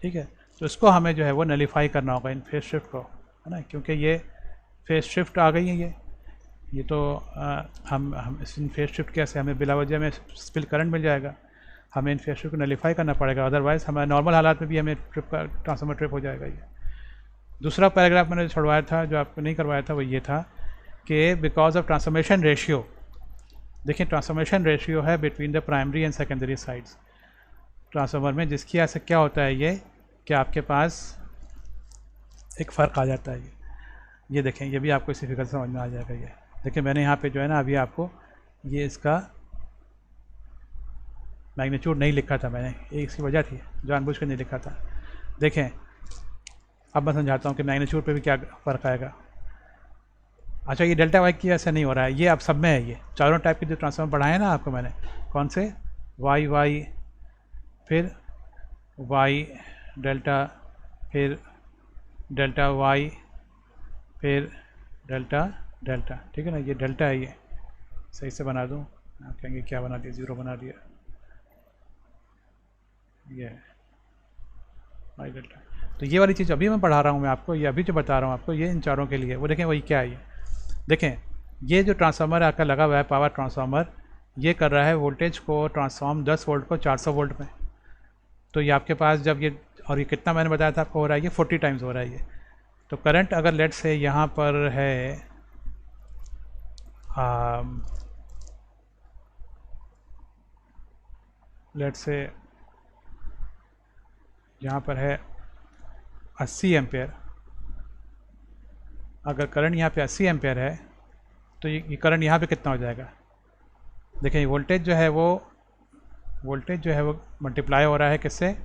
ठीक है। तो इसको हमें जो है वो नलीफाई करना होगा इन फेस शिफ्ट को, है ना, क्योंकि ये फेस शिफ्ट आ गई है ये तो हम इस इन फेस शिफ्ट कैसे, हमें बिला वजह में स्पिल करंट मिल जाएगा, हमें इन फेस शिफ्ट को नलीफाई करना पड़ेगा, अदरवाइज़ हमारे नॉर्मल हालात में भी हमें ट्रिप का ट्रांसफार्मर ट्रिप हो जाएगा ये। दूसरा पैराग्राफ मैंने जो छुड़वाया था, जो आपको नहीं करवाया था, वो ये था कि बिकॉज ऑफ ट्रांसफॉर्मेशन रेशियो, देखिए ट्रांसफॉर्मेशन रेशियो है between the primary and secondary sides transformer में, जिसकी वजह से क्या होता है ये कि आपके पास एक फ़र्क आ जाता है ये देखें, ये भी आपको इसी फिगर से समझ में आ जाएगा ये। देखिए मैंने यहाँ पे जो है ना अभी आपको ये इसका मैग्नीट्यूड नहीं लिखा था, मैंने एक इसकी वजह थी, जानबूझ कर नहीं लिखा था। देखें अब मैं समझाता हूँ कि मैग्नीट्यूड पे भी क्या फ़र्क आएगा। अच्छा, ये डेल्टा वाई की ऐसा नहीं हो रहा है, ये अब सब में है, ये चारों टाइप के जो ट्रांसफार्मर पढ़ाए हैं ना आपको मैंने, कौन से, वाई वाई, फिर वाई डेल्टा, फिर डेल्टा वाई, फिर डेल्टा डेल्टा, ठीक है ना, ये डेल्टा है, ये सही से बना दूँ, आप कहेंगे क्या बना दिया, 0 बना दिया, ये है वाई डेल्टा। तो ये वाली चीज़ अभी मैं पढ़ा रहा हूँ मैं आपको, ये अभी जो बता रहा हूँ आपको, ये इन चारों के लिए। वो देखें वही क्या है, ये देखें, ये जो ट्रांसफार्मर आपका लगा हुआ है, पावर ट्रांसफार्मर, ये कर रहा है वोल्टेज को ट्रांसफॉर्म 10 वोल्ट को 400 वोल्ट में। तो ये आपके पास जब ये, और ये कितना मैंने बताया था आपको हो रहा है, ये 40 टाइम्स हो रहा है ये। तो करंट अगर लेट से यहाँ पर है लेट से यहाँ पर है 80 एम्पेयर, अगर करंट यहाँ पे 80 एम्पेयर है तो ये करंट यहाँ पे कितना हो जाएगा, देखिए वोल्टेज जो है वो मल्टीप्लाई हो रहा है किससे,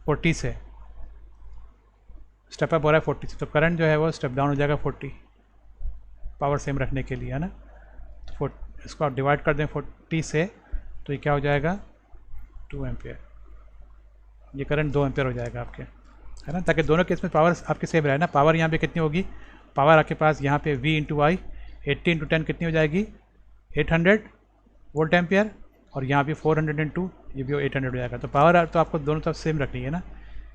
40 से, स्टेप अप हो रहा है 40 से, तो करंट जो है वो स्टेप डाउन हो जाएगा 40, पावर सेम रखने के लिए, है ना। तो इसको आप डिवाइड कर दें 40 से, तो ये क्या हो जाएगा 2 एम्पेयर, ये करंट 2 एम्पेयर हो जाएगा आपके, है ना, ताकि दोनों केस में पावर आपके सेम रहे ना। पावर यहाँ पे कितनी होगी, पावर आपके पास यहाँ पे V इंटू आई 80 इंटू 10 कितनी हो जाएगी 800 वोल्ट एम्पियर, और यहाँ पे 400 इंटू ये भी 800 हो जाएगा। तो पावर तो आपको दोनों तरफ सेम रखनी है ना,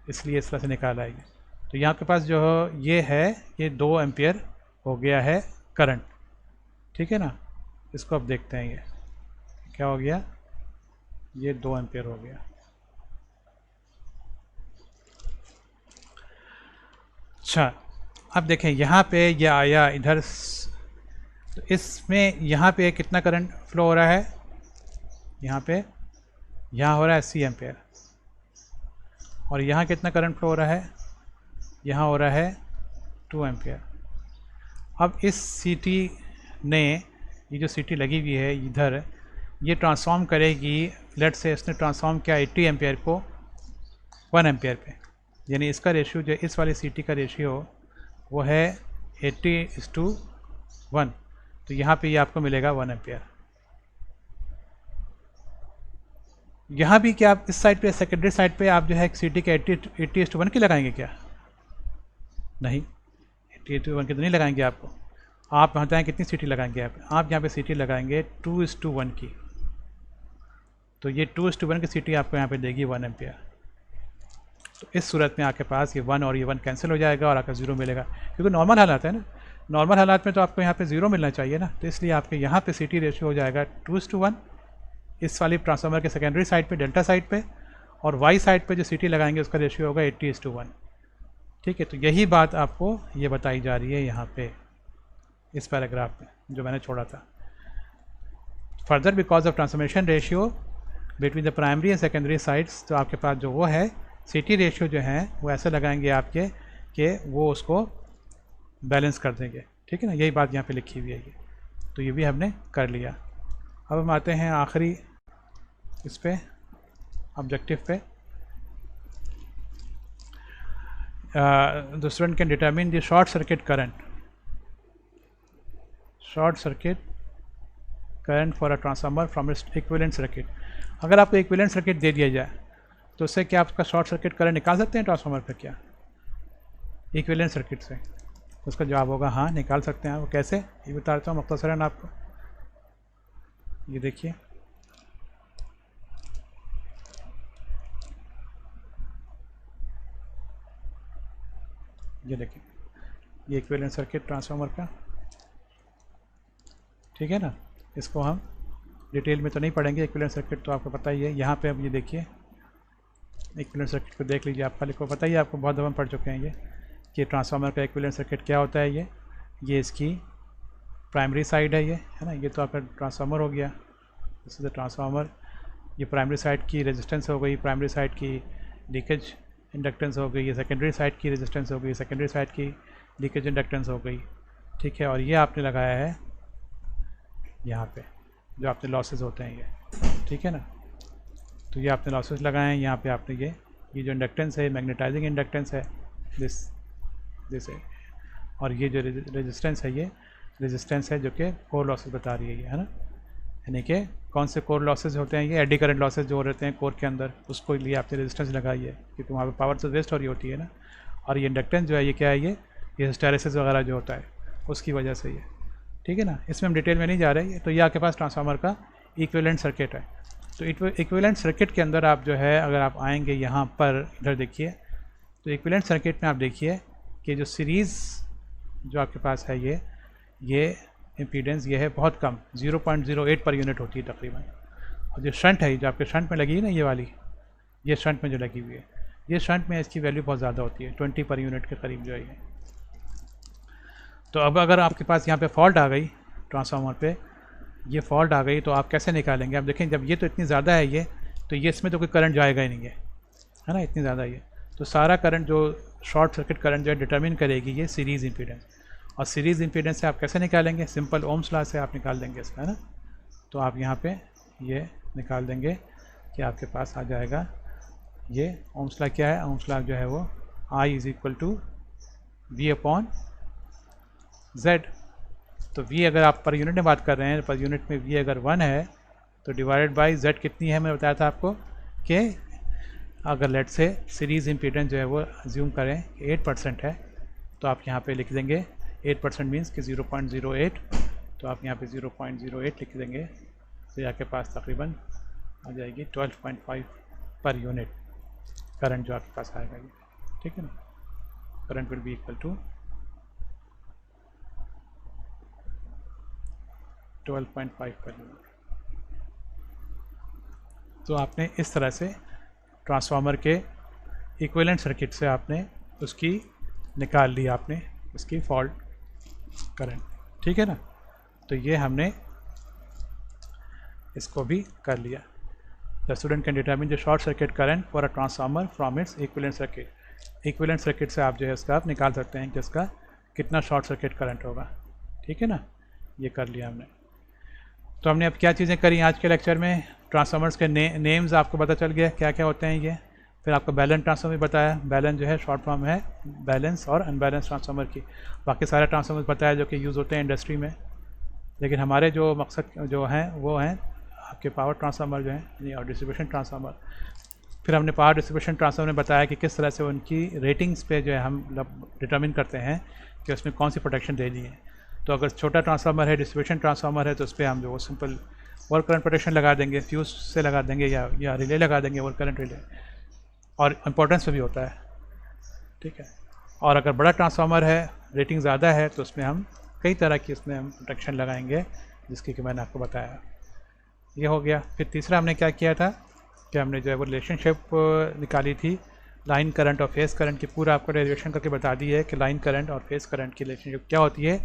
इसलिए इस तरह से निकाल आएगी। तो यहाँ के पास जो ये है, ये 2 एम्पियर हो गया है करंट, ठीक है ना। इसको अब देखते हैं, ये क्या हो गया, ये 2 एम्पियर हो गया। अच्छा, अब देखें यहाँ पे ये आया इधर, तो इसमें यहाँ पे कितना करंट फ्लो हो रहा है, यहाँ हो रहा है 80 एम्पेयर, और यहाँ कितना करंट फ्लो हो रहा है, यहाँ हो रहा है 2 एम्पेयर। अब इस सीटी ने, ये जो सीटी लगी हुई है इधर, ये ट्रांसफॉर्म करेगी, लेट से इसने ट्रांसफॉर्म किया 80 एम्पेयर को 1 एम्पेयर पे, यानी इसका रेशियो जो इस वाली सीटी का रेशियो वो है 80:1, तो यहाँ पे ये आपको मिलेगा 1 एम्पेयर। यहाँ भी क्या आप इस साइड पे, सेकेंडरी साइड पे आप जो है सीटी के 80:1 की लगाएंगे क्या, नहीं, 80:1 की तो नहीं लगाएंगे आपको, आप बताएं कितनी सीटी लगाएंगे आप यहाँ पे सीटी लगाएंगे 2:1 की, तो ये 2:1 की सीटी आपको यहाँ पे देगी 1 एम्पेयर। तो इस सूरत में आपके पास ये 1 और ये 1 कैंसिल हो जाएगा और आपका 0 मिलेगा, क्योंकि नॉर्मल हालात है ना, नॉर्मल हालात में तो आपको यहाँ पे 0 मिलना चाहिए ना, तो इसलिए आपके यहाँ पे सीटी रेशियो हो जाएगा 2:1 इस वाली ट्रांसफार्मर के सेकेंडरी साइड पे, डेल्टा साइड पे, और वाई साइड पे जो सीटी लगाएंगे उसका रेशियो होगा 80:1, ठीक है। तो यही बात आपको ये बताई जा रही है यहाँ पे इस पैराग्राफ में जो मैंने छोड़ा था। Further because of transformation ratio between the primary and secondary sides, तो आपके पास जो वो है सीटी रेशियो जो है वो ऐसे लगाएंगे आपके कि वो उसको बैलेंस कर देंगे, ठीक है ना, यही बात यहाँ पे लिखी हुई है ये। तो ये भी हमने कर लिया। अब हम आते हैं आखिरी इस पे, ऑब्जेक्टिव पे। The student can determine the short circuit current for a transformer from its equivalent circuit. अगर आपको इक्विवेलेंट सर्किट दे दिया जाए तो उससे क्या आप उसका शॉर्ट सर्किट करंट निकाल सकते हैं ट्रांसफार्मर पे, क्या इक्विवेलेंट सर्किट से? तो उसका जवाब होगा हाँ, निकाल सकते हैं। वो कैसे, ये बता देता हूँ मुख्तसरन आपको। ये देखिए, ये देखिए, ये इक्विवेलेंट सर्किट ट्रांसफार्मर का, ठीक है ना। इसको हम डिटेल में तो नहीं पढ़ेंगे, इक्विवेलेंट सर्किट तो आपको पता ही है। यहाँ पे अब ये देखिए, इक्विवेलेंट सर्किट को देख लीजिए, आप खाली को पता ही है, आपको बहुत दफ़ा पढ़ चुके हैं ये कि ट्रांसफार्मर का इक्विवेलेंट सर्किट क्या होता है। ये इसकी प्राइमरी साइड है, ये है ना, ये तो आपका ट्रांसफार्मर हो गया, दिस इज द ट्रांसफार्मर। ये प्राइमरी साइड की रेजिस्टेंस हो गई, प्राइमरी साइड की लीकेज इंडक्टेंस हो गई, ये सेकेंडरी साइड की रेजिस्टेंस हो गई, सेकेंडरी साइड की लीकेज इंडक्टेंस हो गई, ठीक है। और ये आपने लगाया है यहाँ पे जो आपने लॉसेस होते हैं ये, ठीक है ना। तो ये आपने लॉसेस लगाए हैं यहाँ पे, आपने ये जो इंडक्टेंस है, मैग्नेटाइजिंग इंडक्टेंस है, दिस है, और ये जो रेजिस्टेंस है, ये रेजिस्टेंस है जो कि कोर लॉसेस बता रही है ये, है ना। यानी कि कौन से कोर लॉसेस होते हैं, ये एडी करंट लॉसेस जो रहते हैं कोर के अंदर, उसको लिए आपने रेजिस्टेंस लगाई है, क्योंकि वहाँ पे पावर तो वेस्ट हो रही होती है ना। और ये इंडक्टेंस जो है ये क्या है, ये हिस्टेरेसिस वगैरह जो होता है उसकी वजह से ये, ठीक है ना, इसमें हम डिटेल में नहीं जा रहे। तो ये आपके पास ट्रांसफार्मर का इक्विवेलेंट सर्किट है। तो इक्विवेलेंट सर्किट के अंदर आप जो है, अगर आप आएंगे यहाँ पर, इधर देखिए, तो इक्विवेलेंट सर्किट में आप देखिए कि जो सीरीज़ जो आपके पास है ये इम्पीडेंस ये है बहुत कम, 0.08 पर यूनिट होती है तकरीबन। और जो शंट है, जो आपके शंट में लगी है ना, ये वाली, ये शंट में जो लगी हुई है, ये शंट में इसकी वैल्यू बहुत ज़्यादा होती है, 20 पर यूनिट के करीब जो है ये। तो अब अगर आपके पास यहाँ पे फॉल्ट आ गई ट्रांसफार्मर पे, ये फॉल्ट आ गई, तो आप कैसे निकालेंगे? आप देखें, जब ये तो इतनी ज़्यादा है ये, तो ये इसमें तो कोई करंट जाएगा ही नहीं है ना, इतनी ज़्यादा ये। तो सारा करंट जो शॉर्ट सर्किट करंट जो है डिटरमिन करेगी ये सीरीज़ इम्पीडेंस। और सीरीज़ इम्पीडेंस से आप कैसे निकालेंगे? सिंपल ओम्स लॉ से आप निकाल देंगे इसका, है ना। तो आप यहाँ पे ये निकाल देंगे कि आपके पास आ जाएगा ये ओम्स लॉ क्या है? ओम्स लॉ जो है वो I is equal to V upon Z। तो V अगर आप पर यूनिट में बात कर रहे हैं, पर यूनिट में V अगर 1 है तो डिवाइडेड बाय Z कितनी है? मैं बताया था आपको कि अगर लेट से सीरीज़ इम्पीडेंस जो है वो अज्यूम करें 8% है, तो आप यहाँ पे लिख देंगे 8% मीन्स कि 0.08, तो आप यहाँ पे 0.08 लिख देंगे, तो यहाँ के पास तकरीबन आ जाएगी 12.5 पर यूनिट करंट जो आपके पास आएगा ये, ठीक है ना। Current will be equal to 12.5 per unit. तो आपने इस तरह से ट्रांसफार्मर के इक्विवेलेंट सर्किट से आपने उसकी निकाल ली, आपने उसकी फॉल्ट करंट, ठीक है ना। तो ये हमने इसको भी कर लिया। The student can determine the short circuit current for a transformer from its equivalent circuit. Equivalent circuit से आप जो है इसका आप निकाल सकते हैं कि इसका कितना शॉर्ट सर्किट करंट होगा, ठीक है ना। ये कर लिया हमने। तो हमने अब क्या चीज़ें करी आज के लेक्चर में? ट्रांसफार्मर्स के नेम्स आपको पता चल गया क्या क्या होते हैं ये। फिर आपको बैलेंस ट्रांसफार्मर बताया, बैलेंस जो है शॉर्ट फॉर्म है बैलेंस और अनबैलेंस ट्रांसफार्मर की। बाकी सारे ट्रांसफार्मर्स बताया जो कि यूज़ होते हैं इंडस्ट्री में, लेकिन हमारे जो मकसद जो हैं वो हैं आपके पावर ट्रांसफार्मर जो हैं और डिस्ट्रीब्यूशन ट्रांसफार्मर। फिर हमने पावर डिस्ट्रीब्यूशन ट्रांसफार्मर में बताया कि किस तरह से उनकी रेटिंग्स पे जो है हम डिटरमिन करते हैं कि उसमें कौन सी प्रोटेक्शन देनी है। तो अगर छोटा ट्रांसफार्मर है, डिस्ट्रीब्यूशन ट्रांसफार्मर है, तो उस पर हम जो वो सिंपल ओवर करंट प्रोटेक्शन लगा देंगे, फ्यूज से लगा देंगे या रिले लगा देंगे, ओवर करंट रिले, और इम्पोर्टेंस पे भी होता है, ठीक है। और अगर बड़ा ट्रांसफार्मर है, रेटिंग ज़्यादा है, तो उसमें हम कई तरह की उसमें हम प्रोटेक्शन लगाएंगे, जिसकी कि मैंने आपको बताया। ये हो गया। फिर तीसरा हमने क्या किया था कि हमने जो है वो रिलेशनशिप निकाली थी लाइन करंट और फेस करंट की। पूरा आपको डेरिवेशन करके बता दी है कि लाइन करंट और फेस करंट की रिलेशनशिप क्या होती है।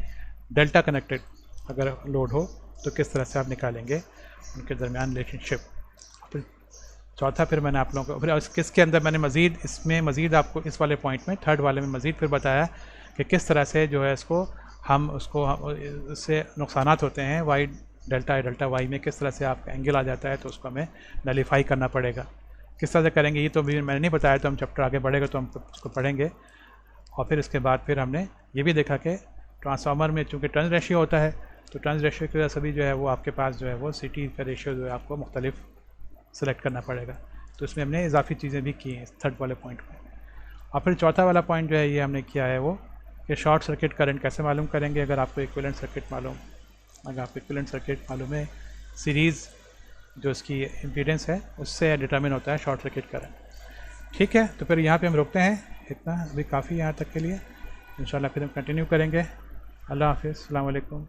डेल्टा कनेक्टेड अगर लोड हो तो किस तरह से आप निकालेंगे उनके दरमियान रिलेशनशिप। फिर चौथा, फिर मैंने आप लोगों को फिर किसके अंदर मैंने मज़ीद आपको इस वाले पॉइंट में, थर्ड वाले में मज़ीद फिर बताया कि किस तरह से जो है इसको इससे नुकसानात होते हैं वाई डेल्टा वाई में, किस तरह से आपका एंगल आ जाता है तो उसको हमें नलीफाई करना पड़ेगा। किस तरह से करेंगे ये तो भी मैंने नहीं बताया, तो हम चैप्टर आगे बढ़ेगा तो हम उसको पढ़ेंगे। और फिर इसके बाद फिर हमने ये भी देखा कि ट्रांसफार्मर में चूँकि टर्न रेशियो होता है, तो टर्न रेशियो की वजह से भी जो है वो आपके पास जो है वो CT का रेशियो जो है आपको मुख्तलिफ सेलेक्ट करना पड़ेगा। तो इसमें हमने इजाफी चीज़ें भी की हैं इस थर्ड वाले पॉइंट में। और फिर चौथा वाला पॉइंट जो है ये हमने किया है वो कि शॉर्ट सर्किट करंट कैसे मालूम करेंगे। अगर आपको इक्विवेलेंट सर्किट मालूम है, सीरीज़ जो इसकी इम्पीडेंस है उससे डिटरमिन होता है शॉर्ट सर्किट करंट, ठीक है। तो फिर यहाँ पे हम रुकते हैं, इतना अभी काफ़ी यहाँ तक के लिए। इंशाल्लाह फिर हम कंटिन्यू करेंगे। अल्लाह हाफ़िज़, अस्सलाम वालेकुम।